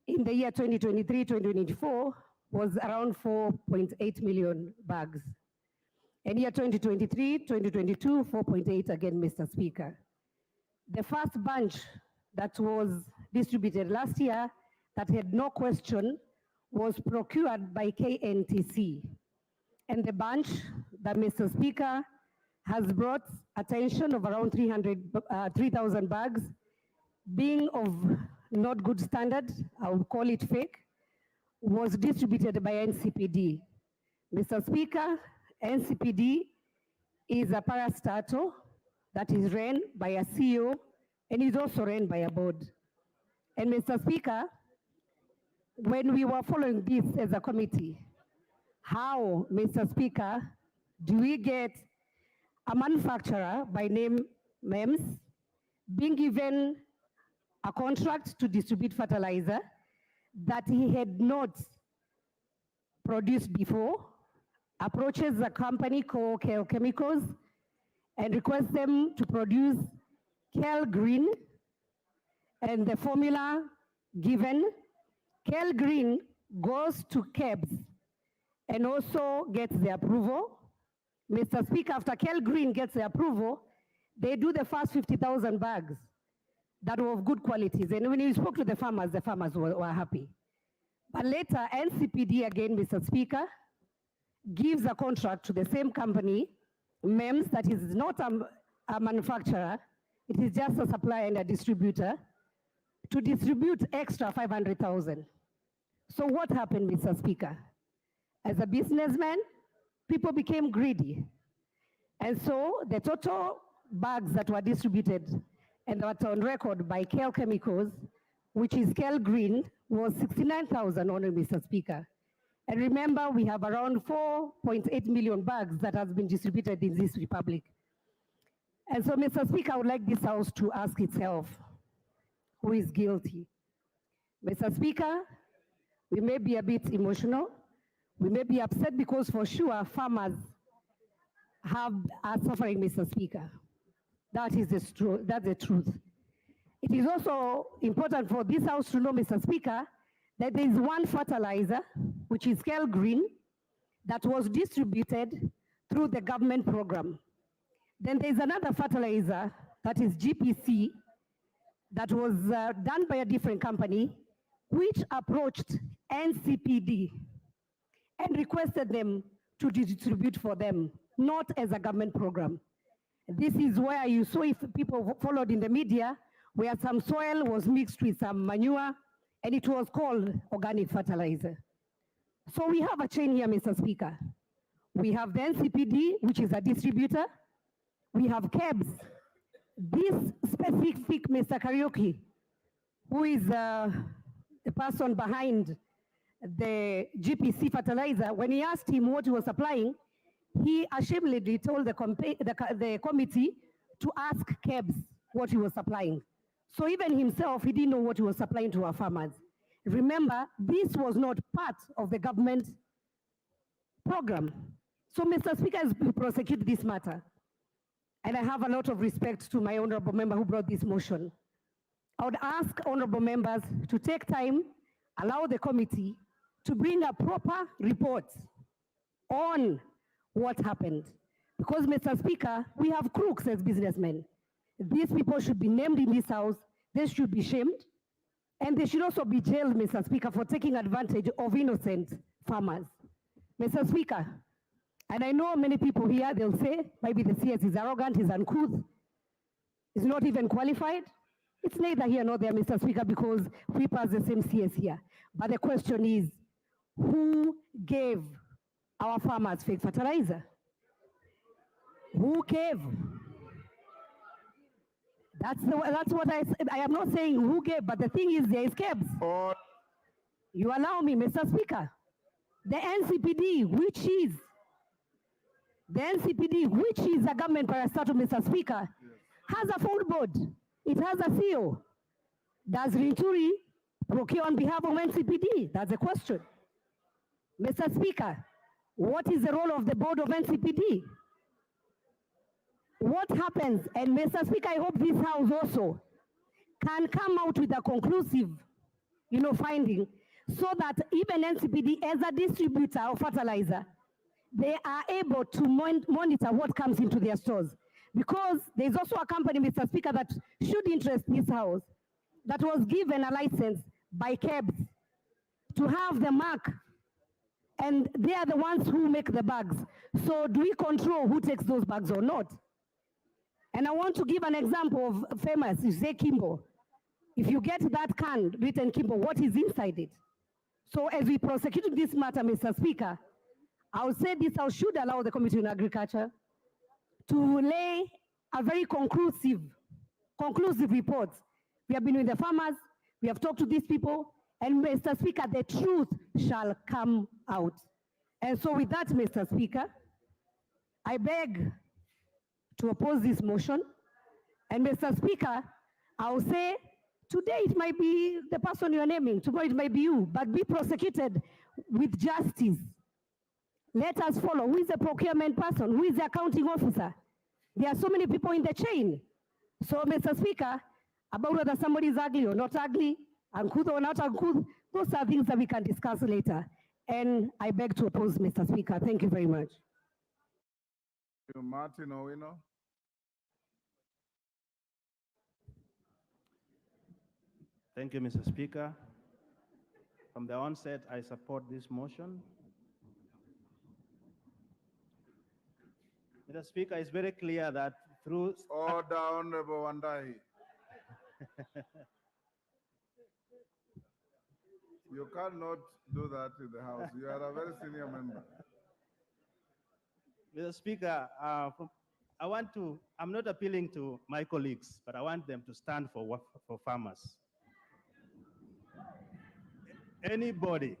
in the year 2023-2024 was around 4.8 million bags. And year 2023-2022, 4.8 again, Mr. Speaker. The first bunch that was distributed last year that had no question was procured by KNTC. And the bunch that Mr. Speaker has brought attention of around 3,000 bags, being of not good standard, I would call it fake, was distributed by NCPD. Mr. Speaker, NCPD is a parastatal that is ran by a CEO and is also ran by a board. And Mr. Speaker, when we were following this as a committee, how, Mr. Speaker, do we get a manufacturer by name MEMS being given a contract to distribute fertilizer that he had not produced before, approaches a company called Kel Chemicals and requests them to produce Kel Green, and the formula given, Kel Green goes to KEBS and also gets the approval. Mr. Speaker, after Kel Green gets the approval, they do the first 50,000 bags that were of good qualities. And when you spoke to the farmers were happy. But later, NCPD again, Mr. Speaker, gives a contract to the same company, MEMS, that is not a manufacturer, it is just a supplier and a distributor, to distribute extra 500,000. So what happened, Mr. Speaker? As a businessman, people became greedy. And so the total bags that were distributed and that were on record by Kel Chemicals, which is Kel Green, was 69,000 only, Mr. Speaker. And remember, we have around 4.8 million bags that has been distributed in this republic. And so, Mr. Speaker, I would like this House to ask itself, who is guilty? Mr. Speaker, we may be a bit emotional. We may be upset because for sure farmers are suffering, Mr. Speaker. That's the truth. It is also important for this House to know, Mr. Speaker, that there is one fertilizer, which is Kel Green, that was distributed through the government program. Then there's another fertilizer, that is GPC, that was done by a different company, which approached NCPD and requested them to distribute for them, not as a government program. This is where you saw, if people followed in the media, where some soil was mixed with some manure, and it was called organic fertilizer. So we have a chain here, Mr. Speaker. We have the NCPD, which is a distributor. We have KEBS. This specific Mr. Karaoke, who is the person behind the GPC fertilizer, when he asked him what he was supplying, he ashamedly told the committee to ask KEBS what he was supplying. So even himself, he didn't know what he was supplying to our farmers. Remember, this was not part of the government program. So, Mr. Speaker, as we prosecute this matter, and I have a lot of respect to my honorable member who brought this motion, I would ask honorable members to take time, allow the committee to bring a proper report on what happened. Because, Mr. Speaker, we have crooks as businessmen. These people should be named in this House, they should be shamed, and they should also be jailed, Mr. Speaker, for taking advantage of innocent farmers. Mr. Speaker, and I know many people here, they'll say, maybe the CS is arrogant, he's uncouth, he's not even qualified. It's neither here nor there, Mr. Speaker, because we pass the same CS here. But the question is, who gave our farmers fake fertilizer? Who gave? That's what I said. I am not saying who gave, but the thing is, there is KEBS. You allow me, Mr. Speaker. The NCPD, which is a government parastatal, Mr. Speaker, has a full board. It has a CEO. Does Linturi procure on behalf of NCPD? That's the question. Mr. Speaker, what is the role of the board of NCPD? What happens, and Mr. Speaker, I hope this House also can come out with a conclusive, finding, so that even NCPD, as a distributor of fertilizer, they are able to monitor what comes into their stores. Because there's also a company, Mr. Speaker, that should interest this House, that was given a license by KEBS to have the mark, and they are the ones who make the bags. So do we control who takes those bags or not? And I want to give an example of famous, you say Kimbo. If you get that can written Kimbo, what is inside it? So as we prosecute this matter, Mr. Speaker, I would say this House should allow the Committee on Agriculture to lay a very conclusive report. We have been with the farmers, we have talked to these people, and Mr. Speaker, the truth shall come out. And so with that, Mr. Speaker, I beg to oppose this motion. And Mr. Speaker, I'll say, today it might be the person you're naming, tomorrow it might be you, but be prosecuted with justice. Let us follow. Who is the procurement person? Who is the accounting officer? There are so many people in the chain. So, Mr. Speaker, about whether somebody is ugly or not ugly, uncouth or not uncouth, those are things that we can discuss later. And I beg to oppose, Mr. Speaker. Thank you very much. Martin Owino. Thank you, Mr. Speaker. From the onset, I support this motion. Mr. Speaker, it's very clear that through... Order, Honorable Wandahi. You cannot do that in the House. You are a very senior member. Mr. Speaker, I'm not appealing to my colleagues, but I want them to stand for farmers. Anybody,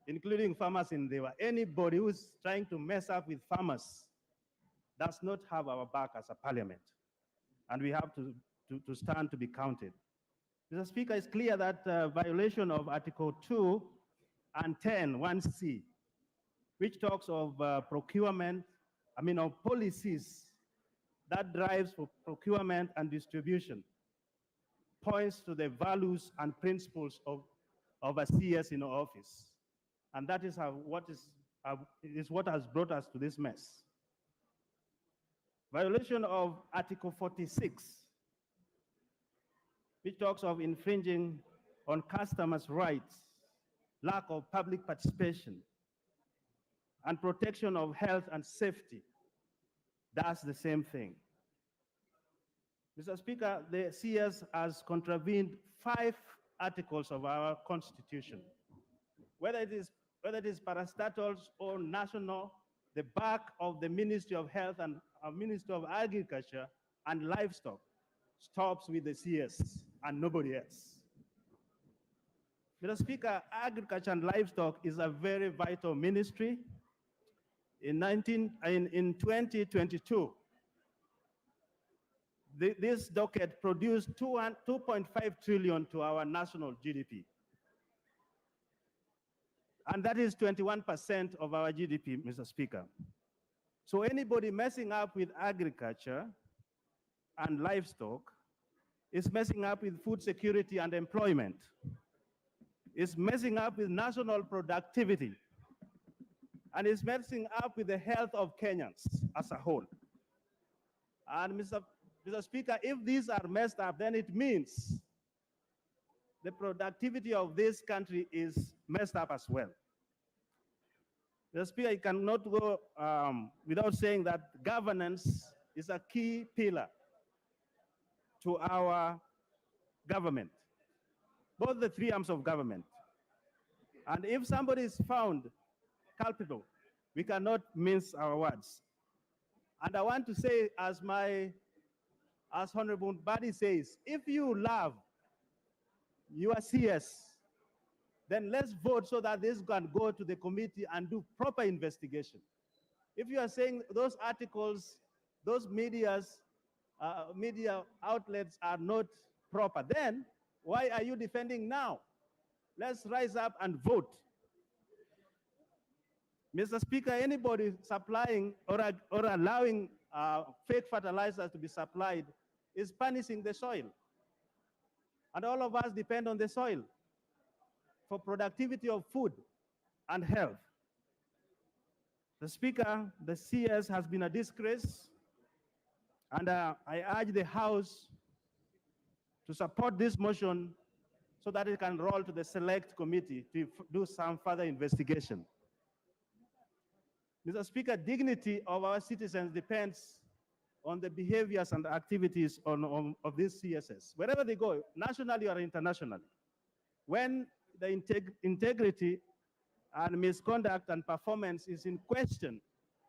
including farmers in Dewa, anybody who's trying to mess up with farmers does not have our back as a parliament. And we have to stand to be counted. Mr. Speaker, it's clear that violation of Article 2 and 10, 1C, which talks of procurement, of policies that drives for procurement and distribution, points to the values and principles of a CS in office. And that is what has brought us to this mess. Violation of Article 46, which talks of infringing on customers' rights, lack of public participation, and protection of health and safety. That's the same thing. Mr. Speaker, the CS has contravened 5 articles of our Constitution. Whether it is parastatals or national, the back of the Ministry of Health and Ministry of Agriculture and Livestock stops with the CS and nobody else. Mr. Speaker, Agriculture and Livestock is a very vital ministry. In 2022, this docket produced 2.5 trillion to our national GDP. And that is 21% of our GDP, Mr. Speaker. So anybody messing up with agriculture and livestock is messing up with food security and employment. It's messing up with national productivity. And it's messing up with the health of Kenyans as a whole. And Mr. Speaker, if these are messed up, then it means the productivity of this country is messed up as well. Mr. Speaker, you cannot go without saying that governance is a key pillar to our government, both the 3 arms of government. And if somebody is found culpable, we cannot mince our words. And I want to say, as Honorable Badi says, if you love your CS, then let's vote so that this can go to the committee and do proper investigation. If you are saying those articles, those media outlets are not proper, then why are you defending now? Let's rise up and vote. Mr. Speaker, anybody supplying or allowing fake fertilizers to be supplied is punishing the soil. And all of us depend on the soil for productivity of food and health. The Speaker, the CS has been a disgrace, and I urge the House to support this motion so that it can roll to the select committee to do some further investigation. Mr. Speaker, dignity of our citizens depends on the behaviors and activities of these CSS, wherever they go, nationally or internationally. When the integrity and misconduct and performance is in question,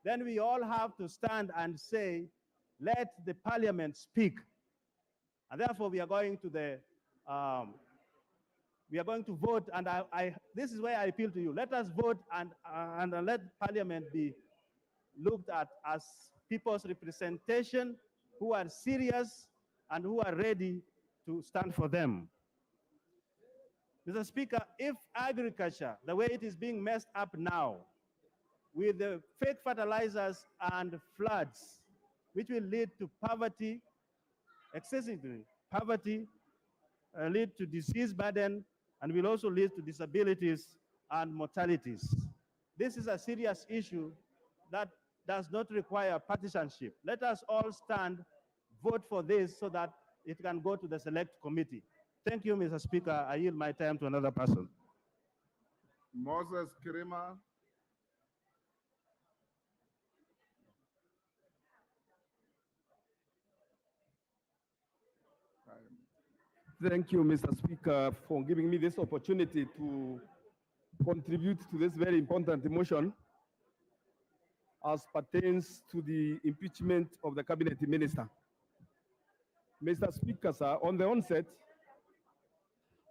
then we all have to stand and say, let the parliament speak. And therefore, we are going to vote, and this is where I appeal to you. Let us vote and let parliament be looked at as people's representation who are serious and who are ready to stand for them. Mr. Speaker, if agriculture, the way it is being messed up now, with the fake fertilizers and floods, which will lead to poverty, excessively poverty, lead to disease burden, and will also lead to disabilities and mortalities. This is a serious issue that does not require partisanship. Let us all stand, vote for this so that it can go to the select committee. Thank you, Mr. Speaker. I yield my time to another person. Moses Kirima. Thank you, Mr. Speaker, for giving me this opportunity to contribute to this very important motion as pertains to the impeachment of the cabinet minister. Mr. Speaker, sir, on the onset,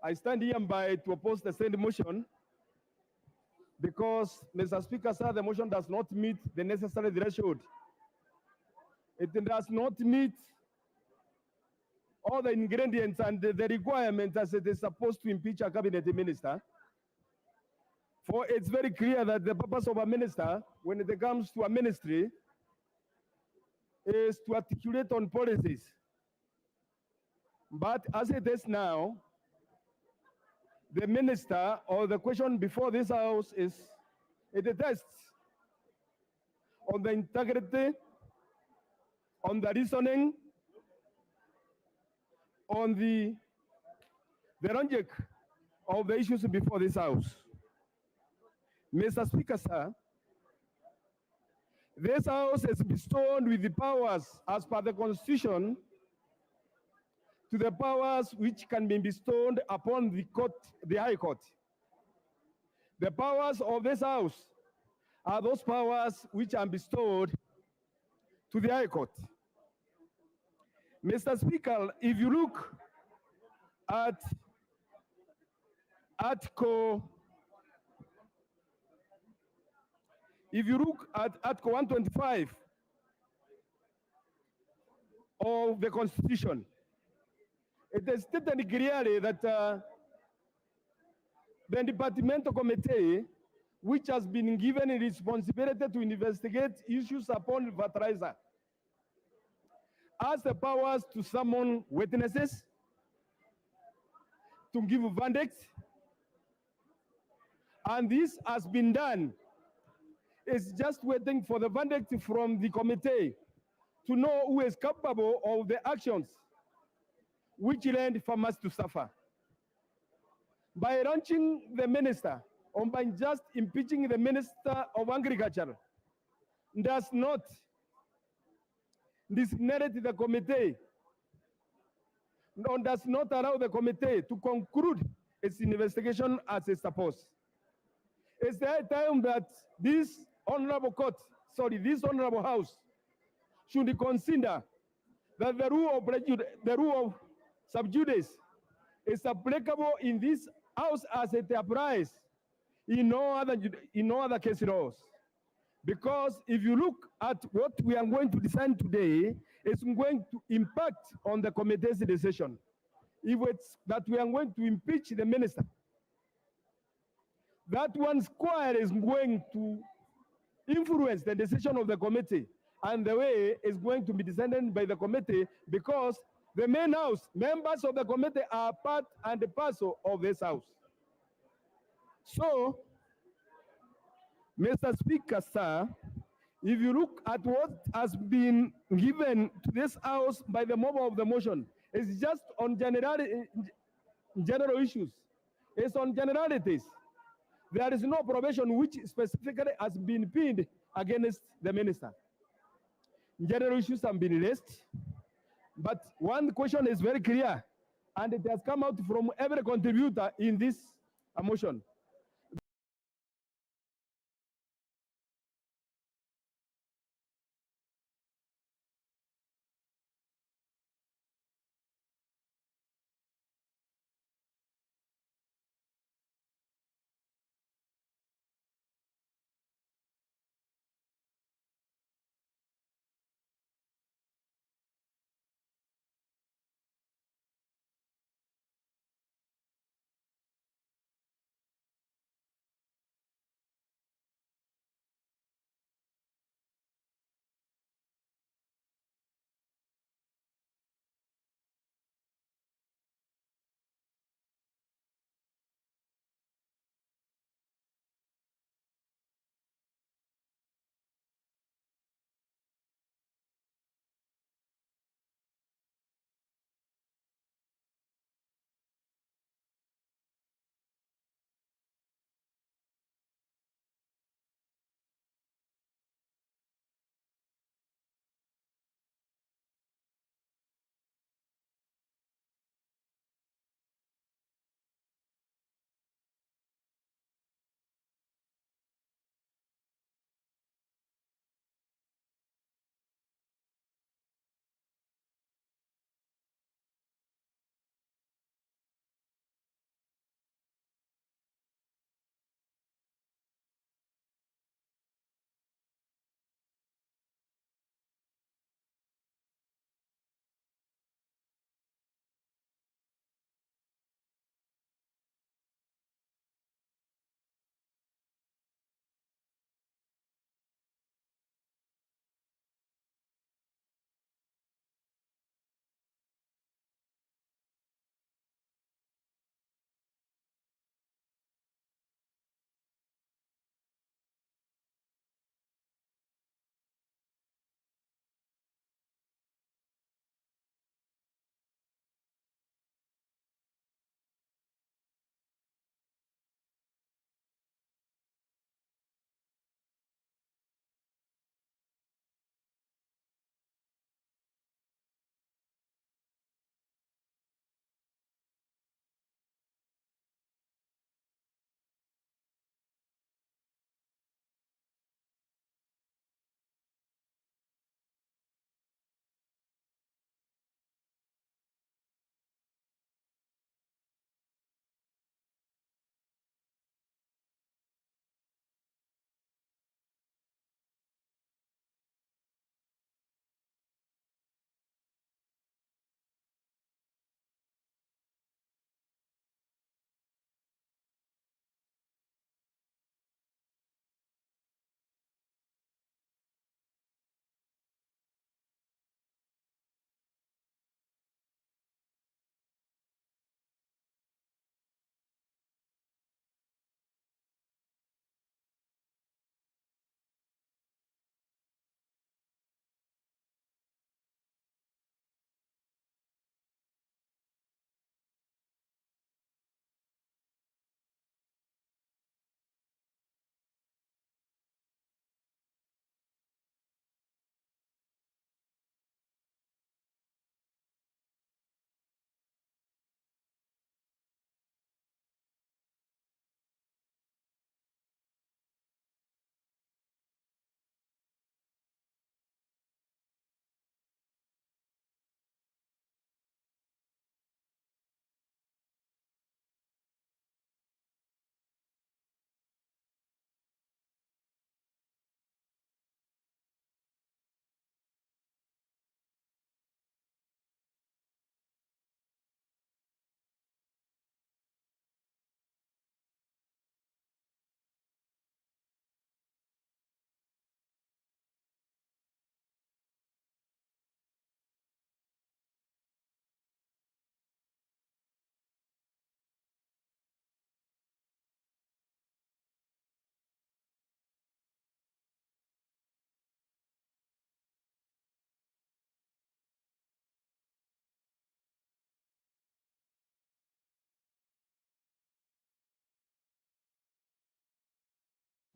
I stand hereby to oppose the same motion because, Mr. Speaker, sir, the motion does not meet the necessary threshold. It does not meet all the ingredients and the requirements as it is supposed to impeach a cabinet minister. For it's very clear that the purpose of a minister, when it comes to a ministry, is to articulate on policies. But as it is now, the minister, or the question before this House is, it tests on the integrity, on the reasoning, on the logic of the issues before this House. Mr. Speaker, sir, this House is bestowed with the powers as per the Constitution to the powers which can be bestowed upon the court, the High Court. The powers of this House are those powers which are bestowed to the High Court. Mr. Speaker, if you look at Article 125 of the Constitution, it is stated clearly that the departmental committee, which has been given a responsibility to investigate issues upon fertilizer, has the powers to summon witnesses, to give verdicts, and this has been done. It's just waiting for the verdict from the committee to know who is capable of the actions which led farmers to suffer. By launching the minister, or by just impeaching the Minister of Agriculture, does not designate the committee, nor does not allow the committee to conclude its investigation as is supposed. It's the time that this honorable court, this honorable house, should consider that the rule of sub judice is applicable in this house as it applies in no other case laws. Because if you look at what we are going to decide today, it's going to impact on the committee's decision. If it's that we are going to impeach the minister, that one square is going to influence the decision of the committee and the way it's going to be decided by the committee, because the main house, members of the committee are part and parcel of this house. So, Mr. Speaker, sir, if you look at what has been given to this house by the mover of the motion, it's just on general issues. It's on generalities. There is no provision which specifically has been pinned against the minister. General issues have been raised, but one question is very clear, and it has come out from every contributor in this motion.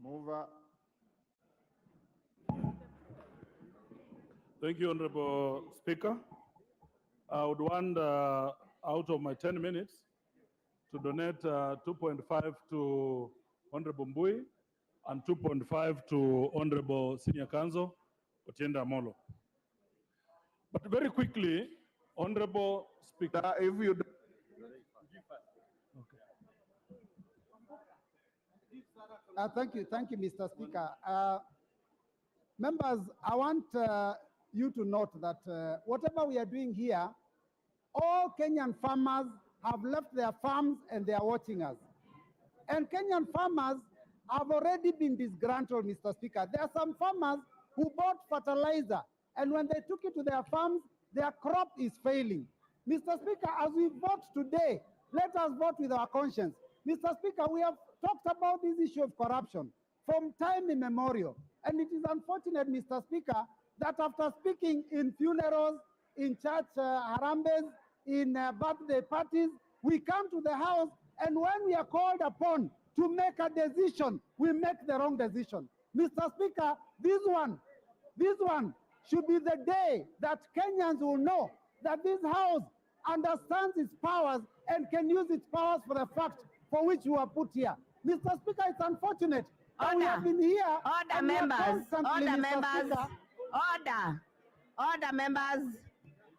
Mover. Thank you, Honorable Speaker. I would want, out of my 10 minutes, to donate 2.5 to Honorable Mbui and 2.5 to Honorable Senior Counsel Otienda Amolo. But very quickly, Honorable Speaker, If you Thank you, Mr. Speaker. Members, I want you to note that whatever we are doing here, all Kenyan farmers have left their farms and they are watching us. And Kenyan farmers have already been disgruntled, Mr. Speaker. There are some farmers who bought fertilizer, and when they took it to their farms, their crop is failing. Mr. Speaker, as we vote today, let us vote with our conscience. Mr. Speaker, we have talked about this issue of corruption from time immemorial. And it is unfortunate, Mr. Speaker, that after speaking in funerals, in church harambes, in birthday parties, we come to the house, and when we are called upon to make a decision, we make the wrong decision. Mr. Speaker, this one should be the day that Kenyans will know that this house understands its powers and can use its powers for the fact for which we were put here. Mr. Speaker, it's unfortunate that we have been here. Order, members.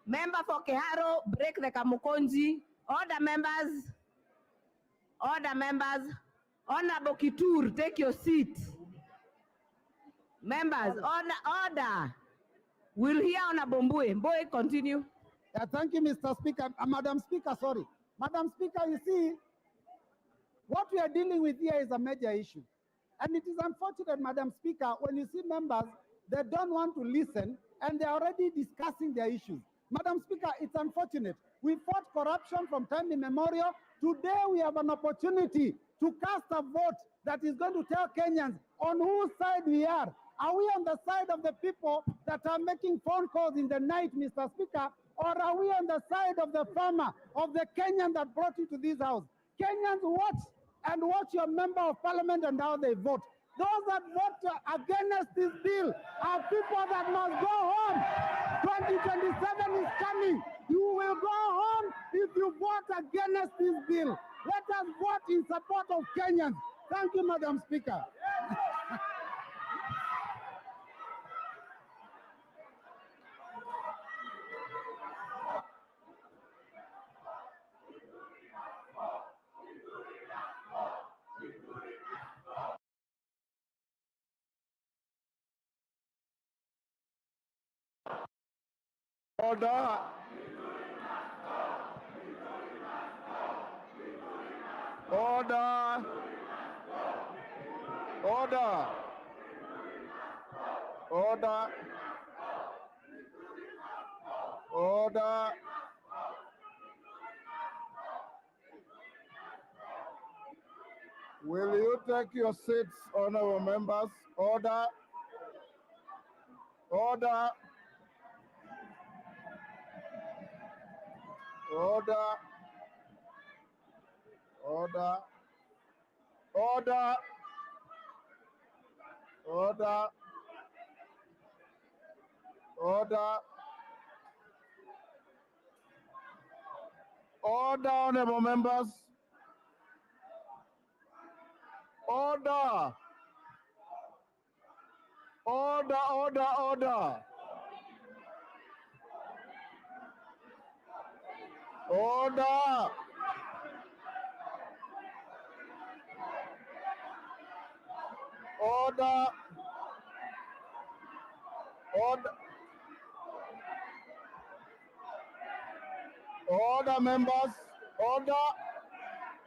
Member for Keharo, break the Kamukonji. Order, members. Honorable Kitur, take your seat. Members, order. We'll hear Honorable Mbui. Mbui, continue. Thank you, Mr. Speaker. Madam Speaker, sorry. Madam Speaker, you see, what we are dealing with here is a major issue. And it is unfortunate, Madam Speaker, when you see members, they don't want to listen and they're already discussing their issues. Madam Speaker, it's unfortunate. We fought corruption from time immemorial. Today we have an opportunity to cast a vote that is going to tell Kenyans on whose side we are. Are we on the side of the people that are making phone calls in the night, Mr. Speaker, or are we on the side of the farmer, of the Kenyan that brought you to this house? Kenyans, watch your member of parliament and how they vote. Those that vote against this bill are people that must go home. 2027 is coming. You will go home if you vote against this bill. Let us vote in support of Kenyans. Thank you, Madam Speaker. Order. Order. Order. Order. Order. Will you take your seats, honorable members? Order. Order. Order. Order. Order. Order. Order. Order, honorable members. Order. Order, order, order. Order. Order. Order. Order, members. Order.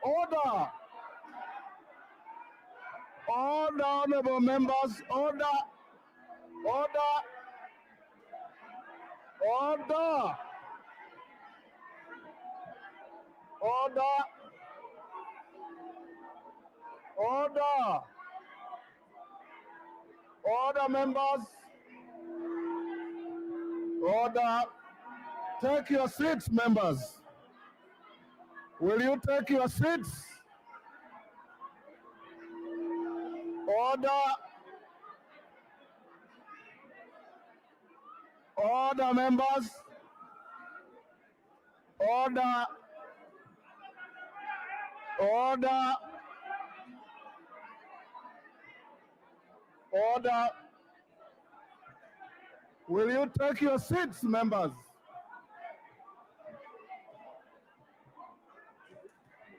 Order. Order, honorable members. Order. Order. Order. Order. Order. Order, members. Order. Take your seats, members. Will you take your seats? Order. Order, members. Order. Order. Order. Will you take your seats, members?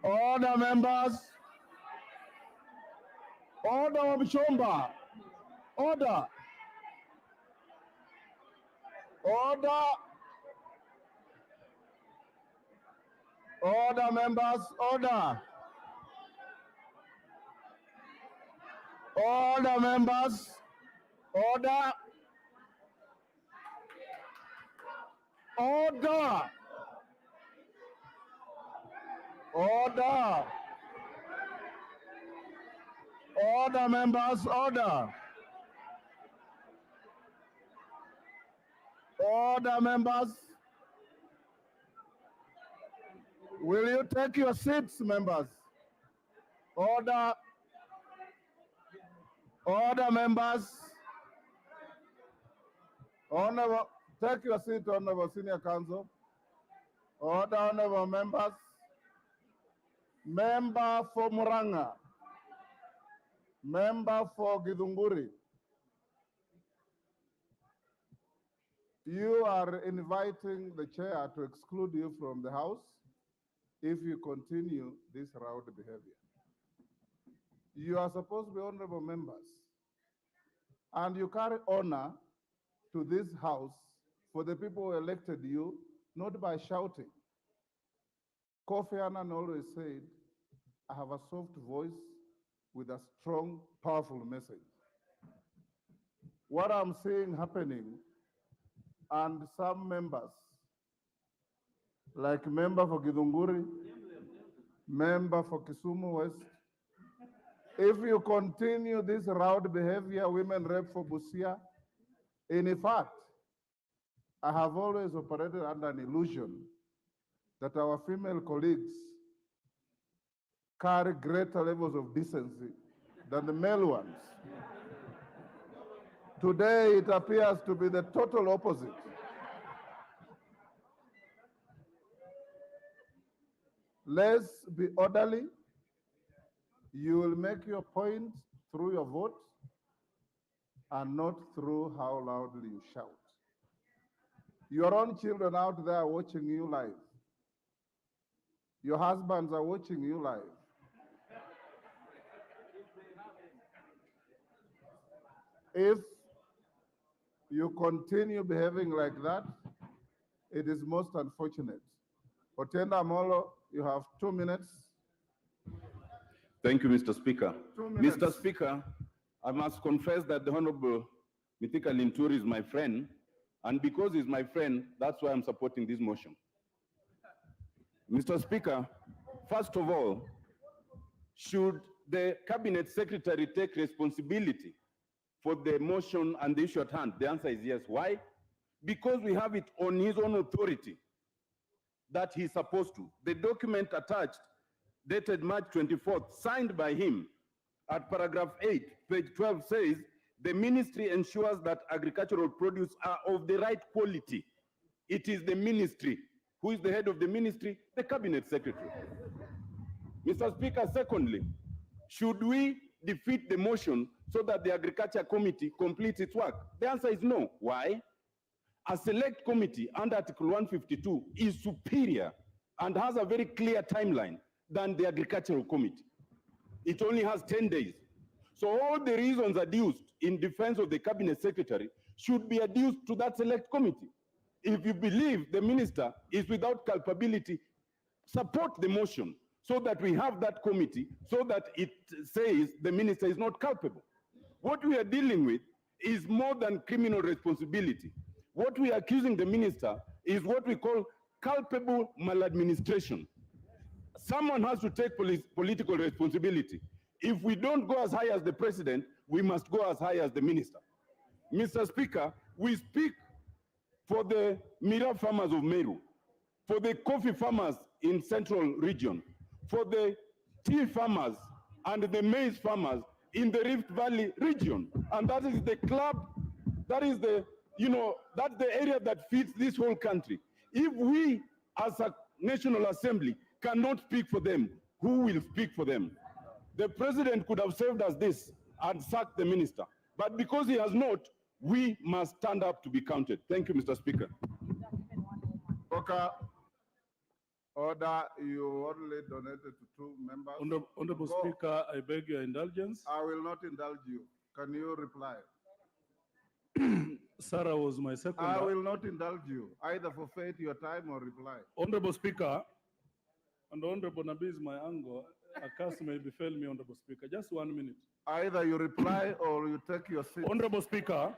Order, members. Order, Mshomba. Order. Order. Order, members. Order. Order, members. Order. Order. Order. Order, members. Order. Order, members. Will you take your seats, members? Order. Order, members. Honorable, take your seat, Honorable Senior Counsel. Order, honorable members. Member for Muranga. Member for Githunguri. You are inviting the chair to exclude you from the house if you continue this rowdy behavior. You are supposed to be honorable members, and you carry honor to this house for the people who elected you, not by shouting. Kofi Annan always said, I have a soft voice with a strong, powerful message. What I'm seeing happening, and some members, like member for Githunguri, member for Kisumu West, if you continue this rowdy behavior, women rep for Busia, in fact, I have always operated under an illusion that our female colleagues carry greater levels of decency than the male ones. Today, it appears to be the total opposite. Let's be orderly. You will make your point through your vote and not through how loudly you shout. Your own children out there are watching you live. Your husbands are watching you live. If you continue behaving like that, it is most unfortunate. Otenda Molo, you have 2 minutes. Thank you, Mr. Speaker. 2 minutes. Mr. Speaker, I must confess that the Honorable Mithika Linturi is my friend, and because he's my friend, that's why I'm supporting this motion. Mr. Speaker, first of all, should the Cabinet Secretary take responsibility for the motion and the issue at hand? The answer is yes. Why? Because we have it on his own authority that he's supposed to. The document attached, dated March 24th, signed by him at paragraph 8, page 12 says, the ministry ensures that agricultural produce are of the right quality. It is the ministry. Who is the head of the ministry? The Cabinet Secretary. Mr. Speaker, secondly, should we defeat the motion so that the Agriculture Committee completes its work? The answer is no. Why? A select committee under Article 152 is superior and has a very clear timeline than the Agricultural Committee. It only has 10 days. So all the reasons adduced in defense of the Cabinet Secretary should be adduced to that select committee. If you believe the minister is without culpability, support the motion so that we have that committee, so that it says the minister is not culpable. What we are dealing with is more than criminal responsibility. What we are accusing the minister is what we call culpable maladministration. Someone has to take political responsibility. If we don't go as high as the president, we must go as high as the minister. Mr. Speaker, we speak for the Mira farmers of Meru, for the coffee farmers in Central Region, for the tea farmers and the maize farmers in the Rift Valley region. And that is the club, that is the, that's the area that feeds this whole country. If we as a National Assembly cannot speak for them, who will speak for them? The president could have served us this and sacked the minister. But because he has not, we must stand up to be counted. Thank you, Mr. Speaker. Okay. Order, you only donated to 2 members. Honorable Go. Speaker, I beg your indulgence. I will not indulge you. Can you reply? Sarah was my second. I will not indulge you. Either forfeit your time or reply. Honorable Speaker, and Honorable Nabi is my angle. A cast may befell me, Honorable Speaker. Just 1 minute. Either you reply or you take your seat. Honorable Speaker,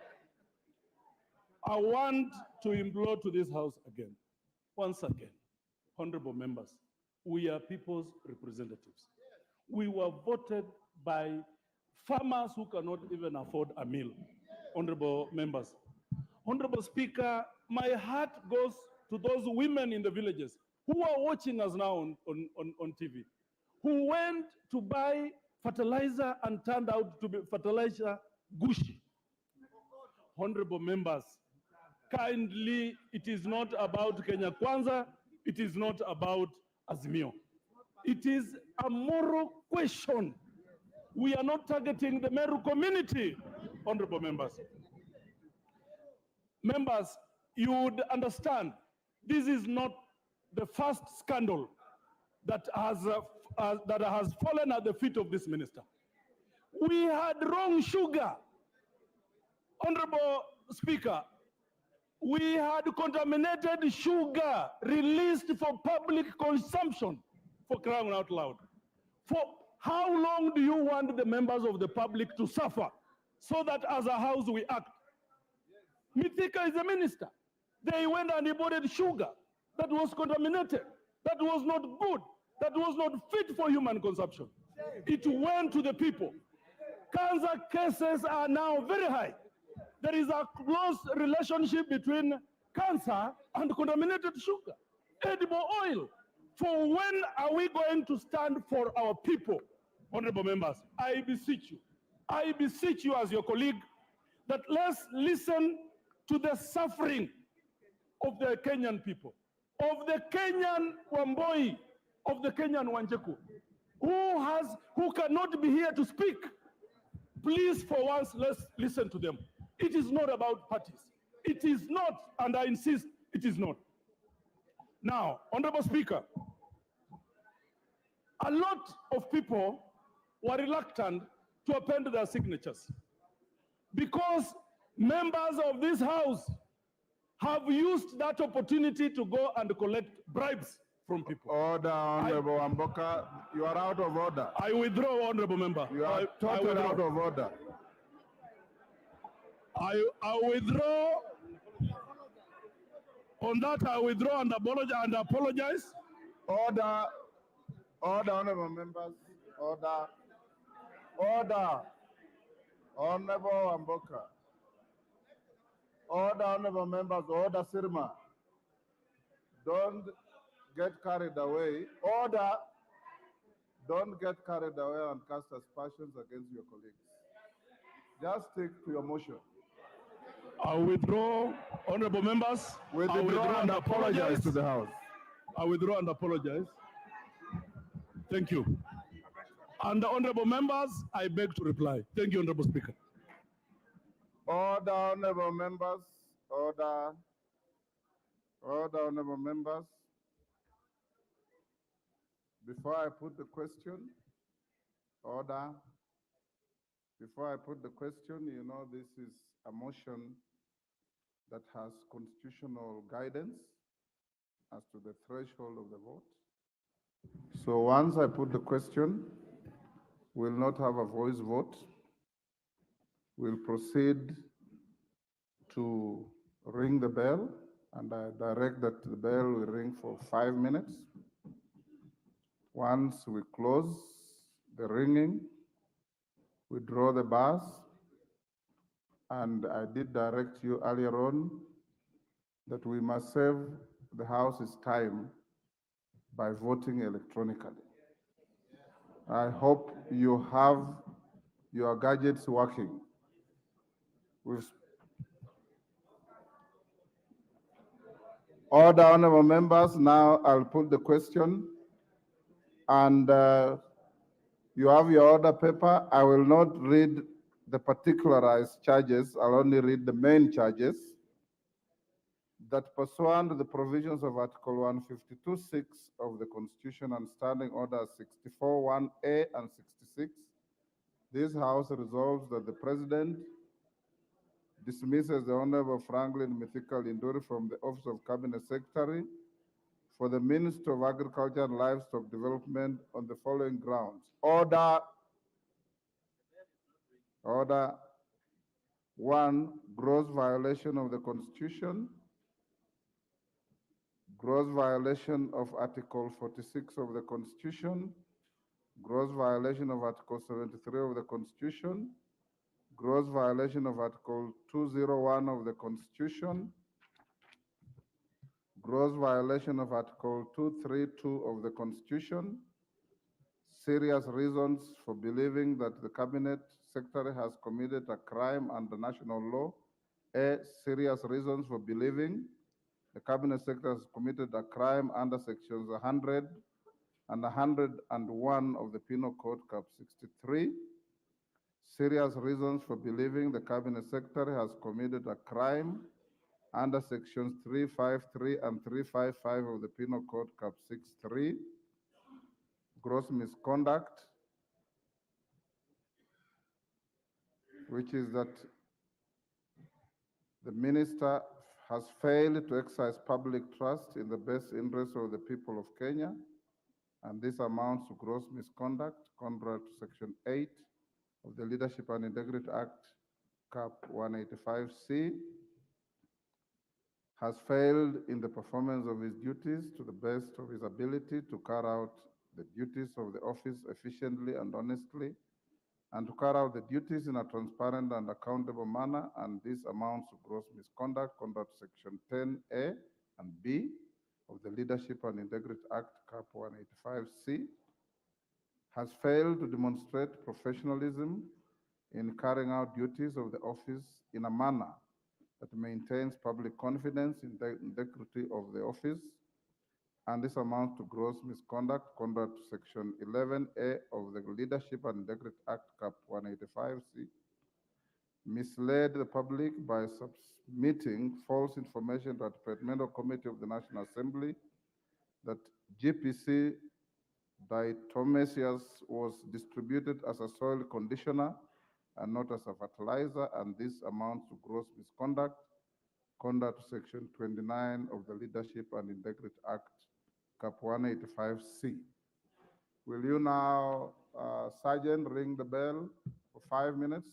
I want to implore to this House again, once again, honorable members, we are people's representatives. We were voted by farmers who cannot even afford a meal, honorable members. Honorable Speaker, my heart goes to those women in the villages who are watching us now on TV, who went to buy fertilizer and turned out to be fertilizer gushi. Honorable members, kindly, it is not about Kenya Kwanza, it is not about Azimio. It is a moral question. We are not targeting the Meru community, honorable members. Members, you would understand, this is not the first scandal that has fallen at the feet of this minister. We had wrong sugar. Honorable Speaker, we had contaminated sugar released for public consumption, for crying out loud. For how long do you want the members of the public to suffer so that as a house we act? Mithika is a minister. They went and imported sugar that was contaminated, that was not good, that was not fit for human consumption. It went to the people. Cancer cases are now very high. There is a close relationship between cancer and contaminated sugar, edible oil. For when are we going to stand for our people? Honorable members, I beseech you as your colleague, that let's listen to the suffering of the Kenyan people, of the Kenyan Wamboi, of the Kenyan Wanjeku, who cannot be here to speak. Please, for once, let's listen to them. It is not about parties. It is not, and I insist, it is not. Now, Honorable Speaker, a lot of people were reluctant to append their signatures because members of this House have used that opportunity to go and collect bribes from people. Order, Honorable Amboka. You are out of order. I withdraw, Honorable Member. You are totally out of order. I withdraw. On that, I withdraw and apologize. Order. Order, honorable members. Order. Order. Honorable Amboka. Order, honorable members. Order, Sirma. Don't get carried away. Order. Don't get carried away and cast aspersions against your colleagues. Just stick to your motion. I withdraw, honorable members. Withdraw and apologize to the House. I withdraw and apologize. Thank you. And the honorable members, I beg to reply. Thank you, Honorable Speaker. Order, honorable members. Order. Order, honorable members. Before I put the question, order. Before I put the question, you know, this is a motion that has constitutional guidance as to the threshold of the vote. So once I put the question, we'll not have a voice vote. We'll proceed to ring the bell, and I direct that the bell will ring for 5 minutes. Once we close the ringing, we draw the bars, and I did direct you earlier on that we must save the House's time by voting electronically. I hope you have your gadgets working. We've Order, honorable members. Now I'll put the question, and you have your order paper. I will not read the particularized charges. I'll only read the main charges. That pursuant to the provisions of Article 152.6 of the Constitution and Standing Orders 64(1)A and 66, this House resolves that the President dismisses the Honorable Franklin Mithika Linturi from the office of Cabinet Secretary for the Minister of Agriculture and Livestock Development on the following grounds. Order. One, gross violation of the Constitution, gross violation of Article 46 of the Constitution, gross violation of Article 73 of the Constitution, gross violation of Article 201 of the Constitution, gross violation of Article 232 of the Constitution, serious reasons for believing that the Cabinet Secretary has committed a crime under national law. A, serious reasons for believing the Cabinet Secretary has committed a crime under sections 100 and 101 of the Penal Code, Cap 63. Serious reasons for believing the Cabinet Secretary has committed a crime under sections 353 and 355 of the Penal Code, Cap 63. Gross misconduct, which is that the minister has failed to exercise public trust in the best interest of the people of Kenya, and this amounts to gross misconduct, contrary to Section 8 of the Leadership and Integrity Act, Cap 185C, has failed in the performance of his duties to the best of his ability to carry out the duties of the office efficiently and honestly, and to carry out the duties in a transparent and accountable manner, and this amounts to gross misconduct, contrary to Section 10A and B of the Leadership and Integrity Act, Cap 185C, has failed to demonstrate professionalism in carrying out duties of the office in a manner that maintains public confidence in the integrity of the office, and this amounts to gross misconduct, contrary to Section 11A of the Leadership and Integrity Act, Cap 185C, misled the public by submitting false information to the Departmental Committee of the National Assembly that GPC diatomaceous was distributed as a soil conditioner and not as a fertilizer, and this amounts to gross misconduct, contrary to Section 29 of the Leadership and Integrity Act, Cap 185C. Will you now, Sergeant, ring the bell for 5 minutes?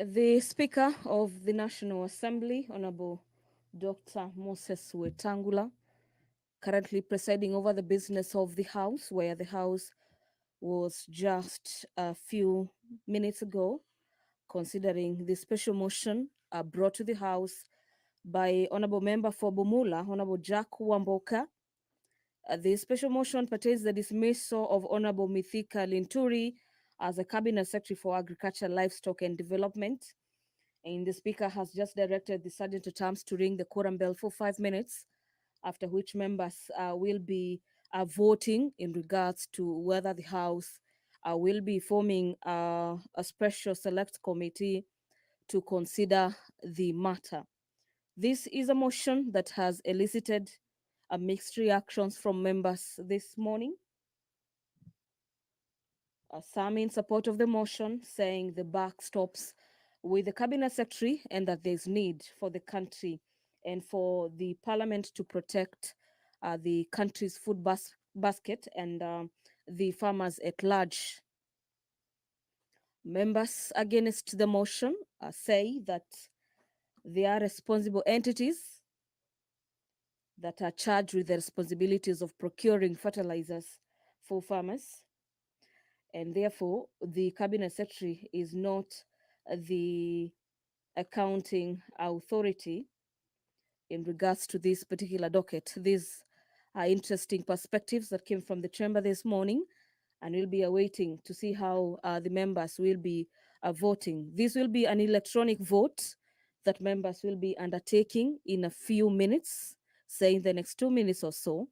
The Speaker of the National Assembly, Honorable Dr. Moses Wetangula, currently presiding over the business of the House, where the House was just a few minutes ago considering the special motion brought to the House by Honorable Member for Bumula, Honorable Jack Wamboka. The special motion pertains the dismissal of Honorable Mithika Linturi as a Cabinet Secretary for Agriculture, Livestock and Development. And the Speaker has just directed the Sergeant at Arms to ring the quorum bell for 5 minutes, after which members will be voting in regards to whether the House will be forming a special select committee to consider the matter. This is a motion that has elicited mixed reactions from members this morning. some in support of the motion, saying the buck stops with the cabinet secretary and that there's need for the country and for the parliament to protect the country's food basket and the farmers at large. Members against the motion say that they are responsible entities that are charged with the responsibilities of procuring fertilizers for farmers, and therefore the cabinet secretary is not the accounting authority in regards to this particular docket. These are interesting perspectives that came from the chamber this morning, and we'll be awaiting to see how the members will be voting. This will be an electronic vote that members will be undertaking in a few minutes, say in the next 2 minutes or so,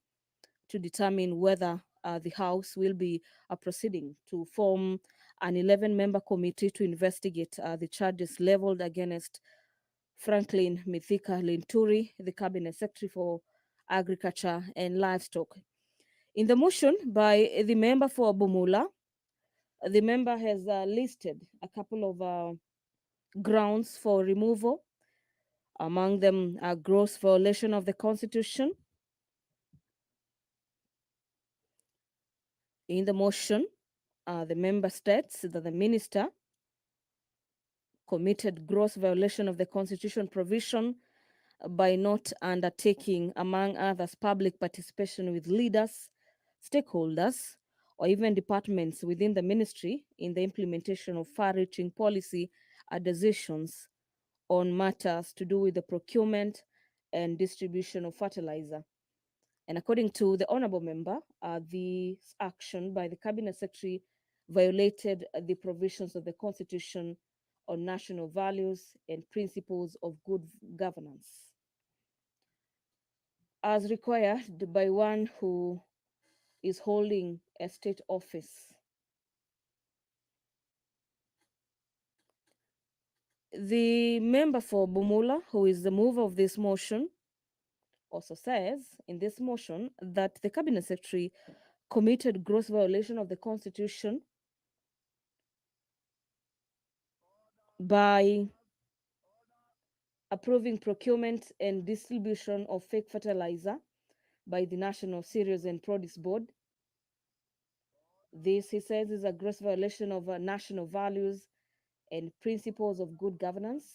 to determine whether the House will be proceeding to form an 11-member committee to investigate the charges leveled against Franklin Mithika Linturi, the Cabinet Secretary for Agriculture and Livestock. In the motion by the member for Bumula, the member has listed a couple of grounds for removal. Among them, a gross violation of the Constitution. In the motion, the member states that the minister committed gross violation of the Constitution provision by not undertaking, among others, public participation with leaders, stakeholders, or even departments within the ministry in the implementation of far-reaching policy decisions on matters to do with the procurement and distribution of fertilizer. And according to the honorable member, this action by the cabinet secretary violated the provisions of the Constitution on national values and principles of good governance, as required by one who is holding a state office. The member for Bumula, who is the mover of this motion, also says in this motion that the cabinet secretary committed gross violation of the Constitution by approving procurement and distribution of fake fertilizer by the National Cereals and Produce Board. This, he says, is a gross violation of national values and principles of good governance,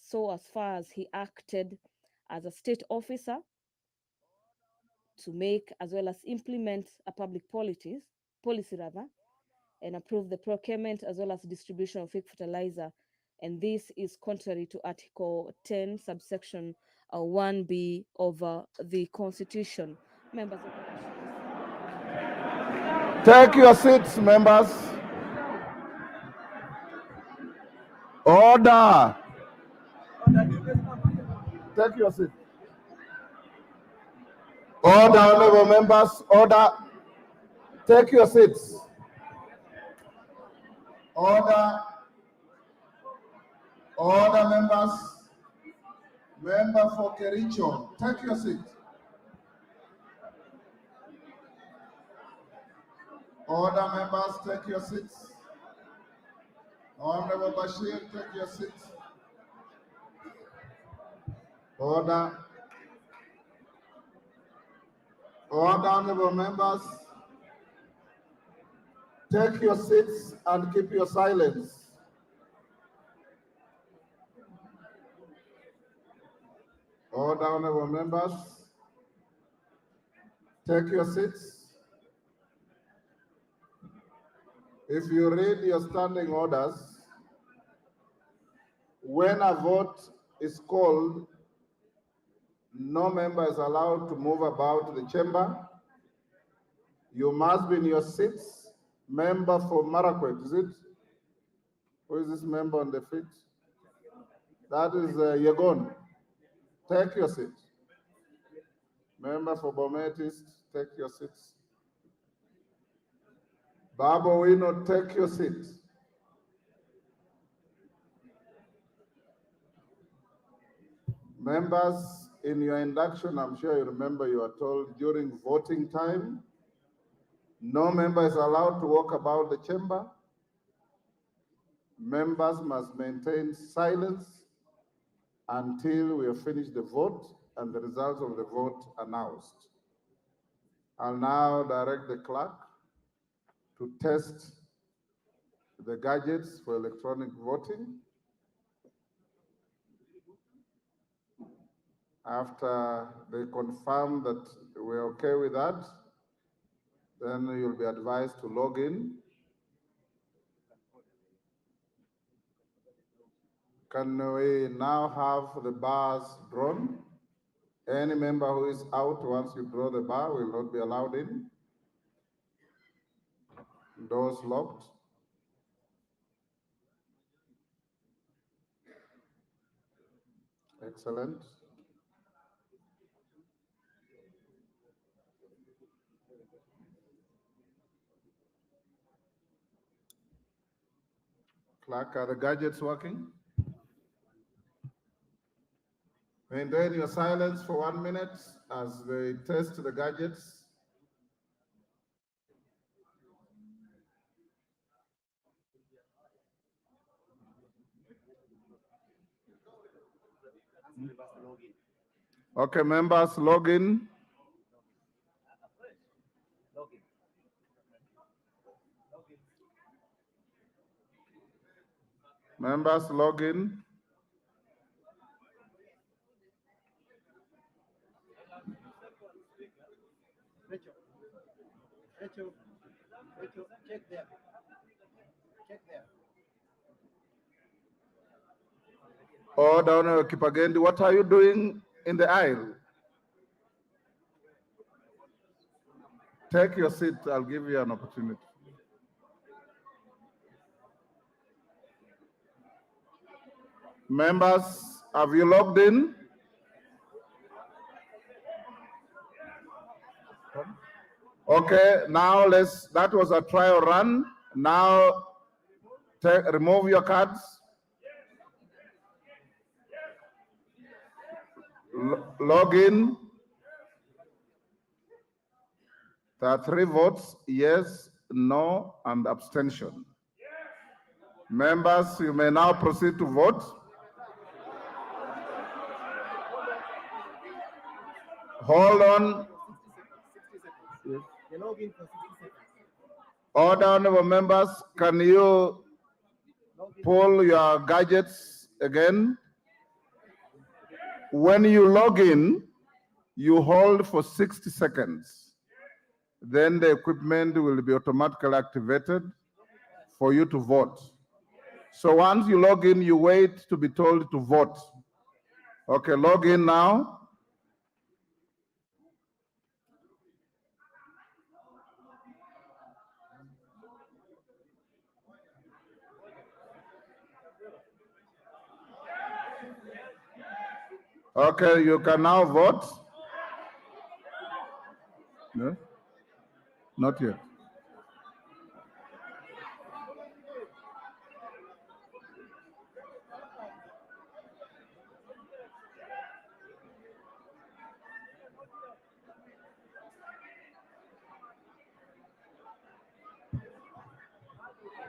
so as far as he acted as a state officer to make as well as implement a public policy and approve the procurement as well as distribution of fake fertilizer. And this is contrary to Article 10, subsection 1B of the Constitution. Members of the Take your seats, members. Order. Take your seat. Order, honorable members. Order. Take your seats. Order. Order, members. Member for Kericho, take your seat. Order, members, take your seats. Honorable Bashir, take your seats. Order. Order, honorable members. Take your seats and keep your silence. Order, honorable members. Take your seats. If you read your standing orders, when a vote is called, no member is allowed to move about the chamber. You must be in your seats. Member for Marakwet, is it? Who is this member on the feet? That is Yegon. Take your seat. Member for Bomet East, take your seats. Baba Wino, take your seat. Members, in your induction, I'm sure you remember you are told during voting time, No member is allowed to walk about the chamber. Members must maintain silence until we have finished the vote and the results of the vote announced. I'll now direct the clerk to test the gadgets for electronic voting. After they confirm that we're okay with that, then you'll be advised to log in. Can we now have the bars drawn? Any member who is out once you draw the bar will not be allowed in. Doors locked. Excellent. Clerk, are the gadgets working? Maintain your silence for 1 minute as they test the gadgets. Okay, members, log in. Members, log in. Rachel, check there. Check there. Oh, down Kipagendi, what are you doing in the aisle? Take your seat, I'll give you an opportunity. Members, have you logged in? Okay, now that was a trial run. Now remove your cards. Log in. There are 3 votes, yes, no, and abstention. Members, you may now proceed to vote. Hold on. All honorable members, can you pull your gadgets again? When you log in, you hold for 60 seconds. Then the equipment will be automatically activated for you to vote. So once you log in, you wait to be told to vote. Okay, log in now. Okay, you can now vote. No? Not yet.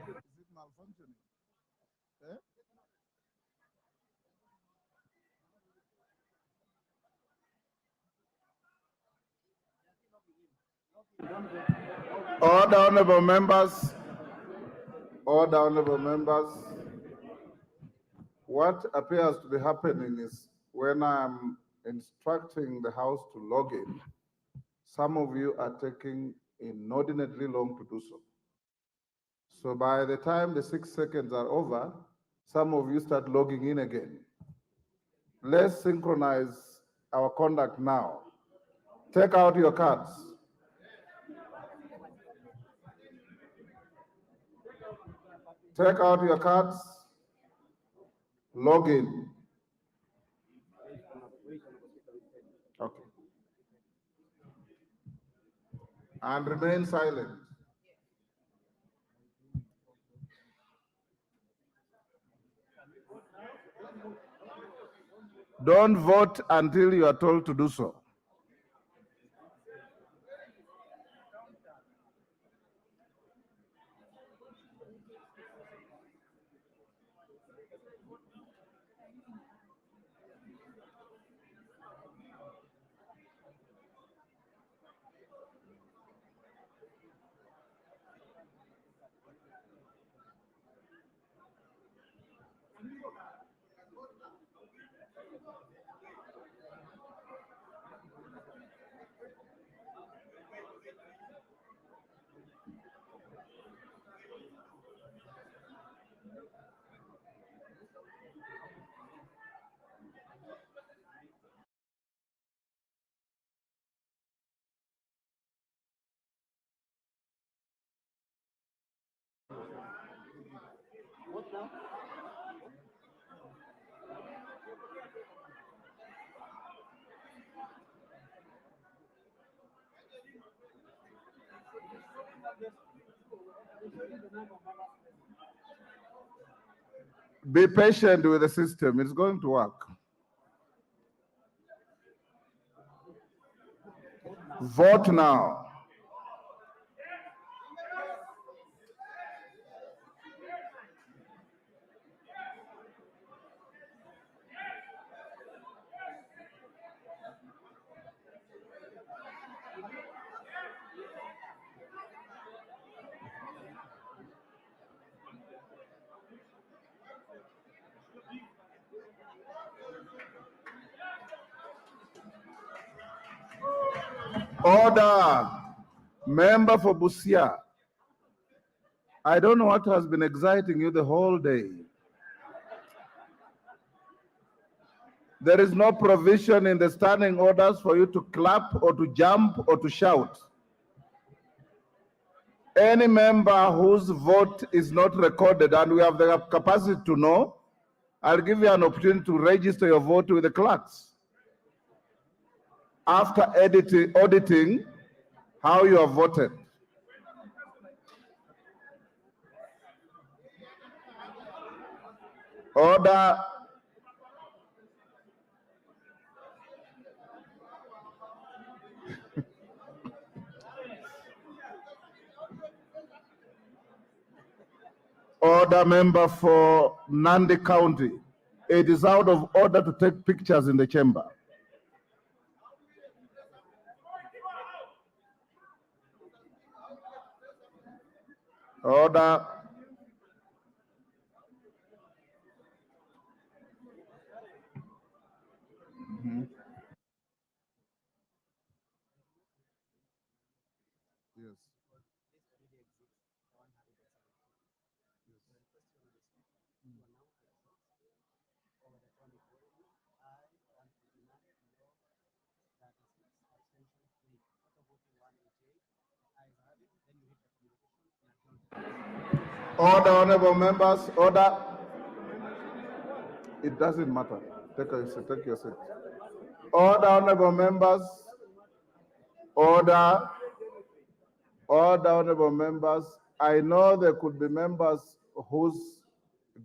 Is it malfunctioning? Eh? All honorable members, what appears to be happening is when I'm instructing the House to log in, some of you are taking inordinately long to do so. So by the time the 6 seconds are over, some of you start logging in again. Let's synchronize our conduct now. Take out your cards. Take out your cards. Log in. Okay. And remain silent. Don't vote until you are told to do so. Be patient with the system. It's going to work. Vote now. Order. Member for Busia. I don't know what has been exciting you the whole day. There is no provision in the standing orders for you to clap or to jump or to shout. Any member whose vote is not recorded and we have the capacity to know, I'll give you an opportunity to register your vote with the clerks. After auditing how you have voted. Order. Order, member for Nandi County. It is out of order to take pictures in the chamber. Order. Yes. Order, honorable members, order. It doesn't matter. Take your seat. Order, honorable members. Order. Order, honorable members. I know there could be members whose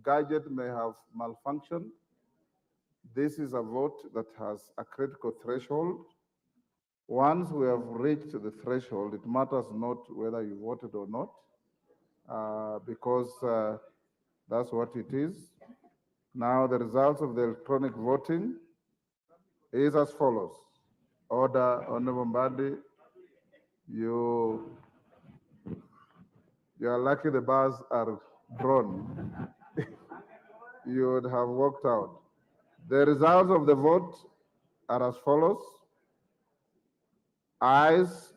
gadget may have malfunctioned. This is a vote that has a critical threshold. Once we have reached the threshold, it matters not whether you voted or not, because that's what it is. Now, the results of the electronic voting is as follows. Order, Honorable Mbadi, you are lucky the bars are drawn. You would have walked out. The results of the vote are as follows. Ayes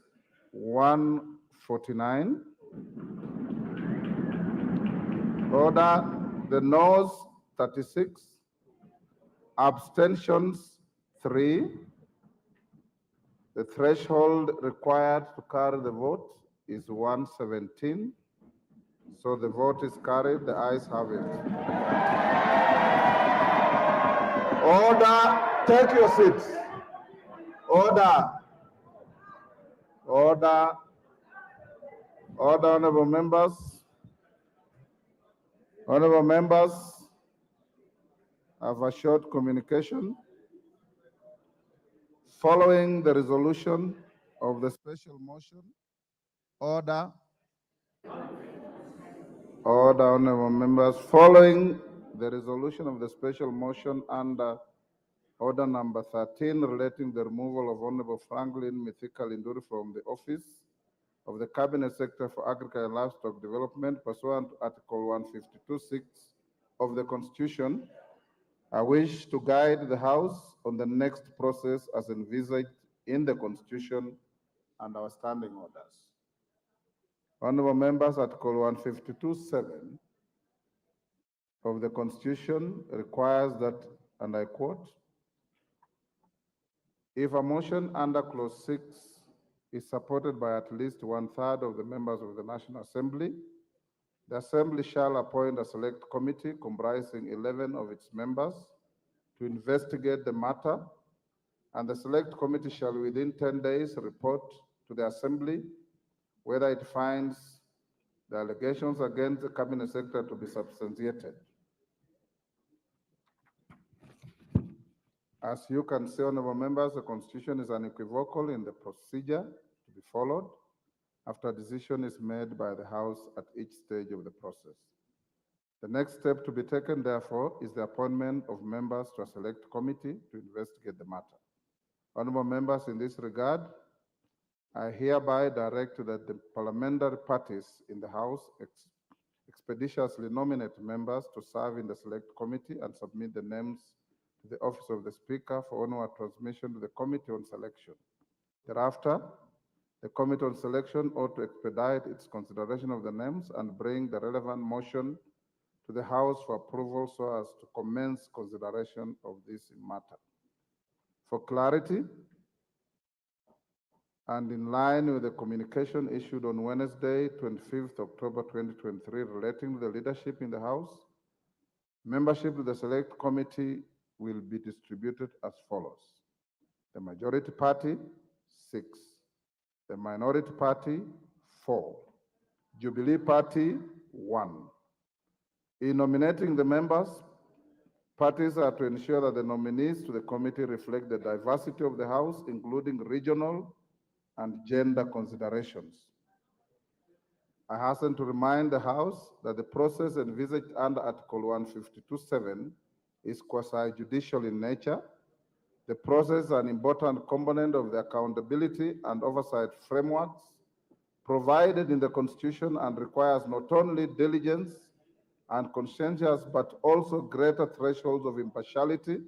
149. Order, the noes 36. Abstentions 3. The threshold required to carry the vote is 117. So the vote is carried. The ayes have it. Order, take your seats. Order. Order. Order, honorable members. Honorable members, I have a short communication. Following the resolution of the special motion, order. Order, honorable members. Following the resolution of the special motion under order number 13 relating the removal of Honorable Franklin Mithika Linturi from the office of the Cabinet Secretary for Agriculture and Livestock Development pursuant to Article 152(6) of the Constitution. I wish to guide the House on the next process as envisaged in the Constitution and our standing orders. Honorable members, Article 152(7) of the Constitution requires that, and I quote, if a motion under Clause 6 is supported by at least 1/3 of the members of the National Assembly, the Assembly shall appoint a select committee comprising 11 of its members to investigate the matter, and the select committee shall within 10 days report to the Assembly whether it finds the allegations against the Cabinet Secretary to be substantiated. As you can see, honorable members, the Constitution is unequivocal in the procedure to be followed after a decision is made by the House at each stage of the process. The next step to be taken, therefore, is the appointment of members to a select committee to investigate the matter. Honorable members, in this regard, I hereby direct that the parliamentary parties in the House expeditiously nominate members to serve in the select committee and submit the names to the office of the Speaker for onward transmission to the Committee on Selection. Thereafter, the Committee on Selection ought to expedite its consideration of the names and bring the relevant motion to the House for approval so as to commence consideration of this matter. For clarity, and in line with the communication issued on Wednesday, 25th October 2023, relating to the leadership in the House, membership to the Select Committee will be distributed as follows. The Majority Party, 6. The Minority Party, 4. Jubilee Party, 1. In nominating the members, parties are to ensure that the nominees to the committee reflect the diversity of the House, including regional and gender considerations. I hasten to remind the House that the process envisaged under Article 152(7) is quasi-judicial in nature. The process is an important component of the accountability and oversight frameworks provided in the Constitution and requires not only diligence and conscientious, but also greater thresholds of impartiality,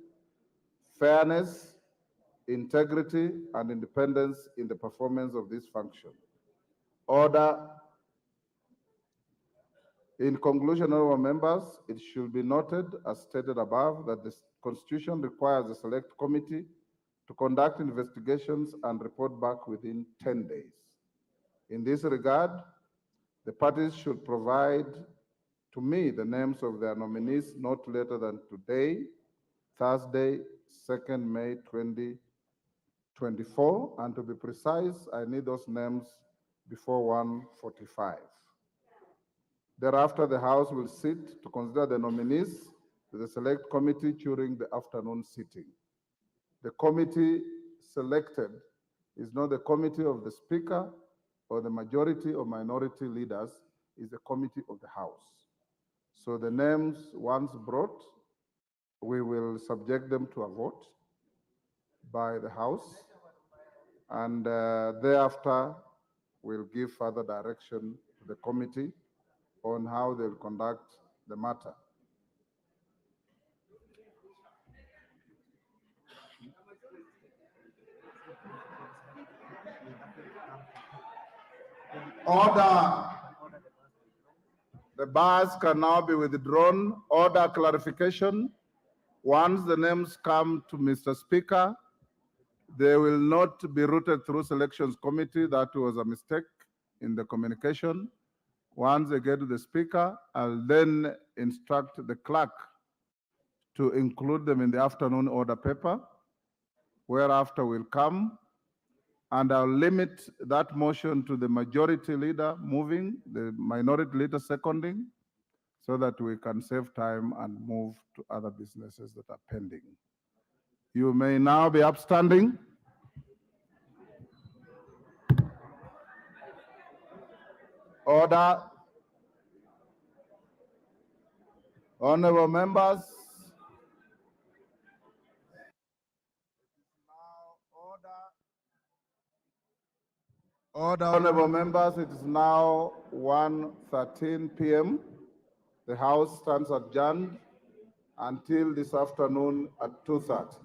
fairness, integrity, and independence in the performance of this function. Order. In conclusion, honorable members, it should be noted, as stated above, that the Constitution requires the Select Committee to conduct investigations and report back within 10 days. In this regard, the parties should provide to me the names of their nominees not later than today, Thursday, 2nd May 2024, and to be precise, I need those names before 1:45. Thereafter, the House will sit to consider the nominees to the Select Committee during the afternoon sitting. The committee selected is not the committee of the Speaker or the majority or minority leaders, is the committee of the House. So the names once brought, we will subject them to a vote by the House, and thereafter we'll give further direction to the committee on how they'll conduct the matter. Order. The bars can now be withdrawn. Order clarification. Once the names come to Mr. Speaker, they will not be routed through Selections Committee. That was a mistake in the communication. Once they get to the Speaker, I'll then instruct the clerk to include them in the afternoon order paper, whereafter we'll come, and I'll limit that motion to the majority leader moving, the minority leader seconding, so that we can save time and move to other businesses that are pending. You may now be upstanding. Order. Honorable members, order. Honorable members, it is now 1:13 p.m. The House stands adjourned until this afternoon at 2:30.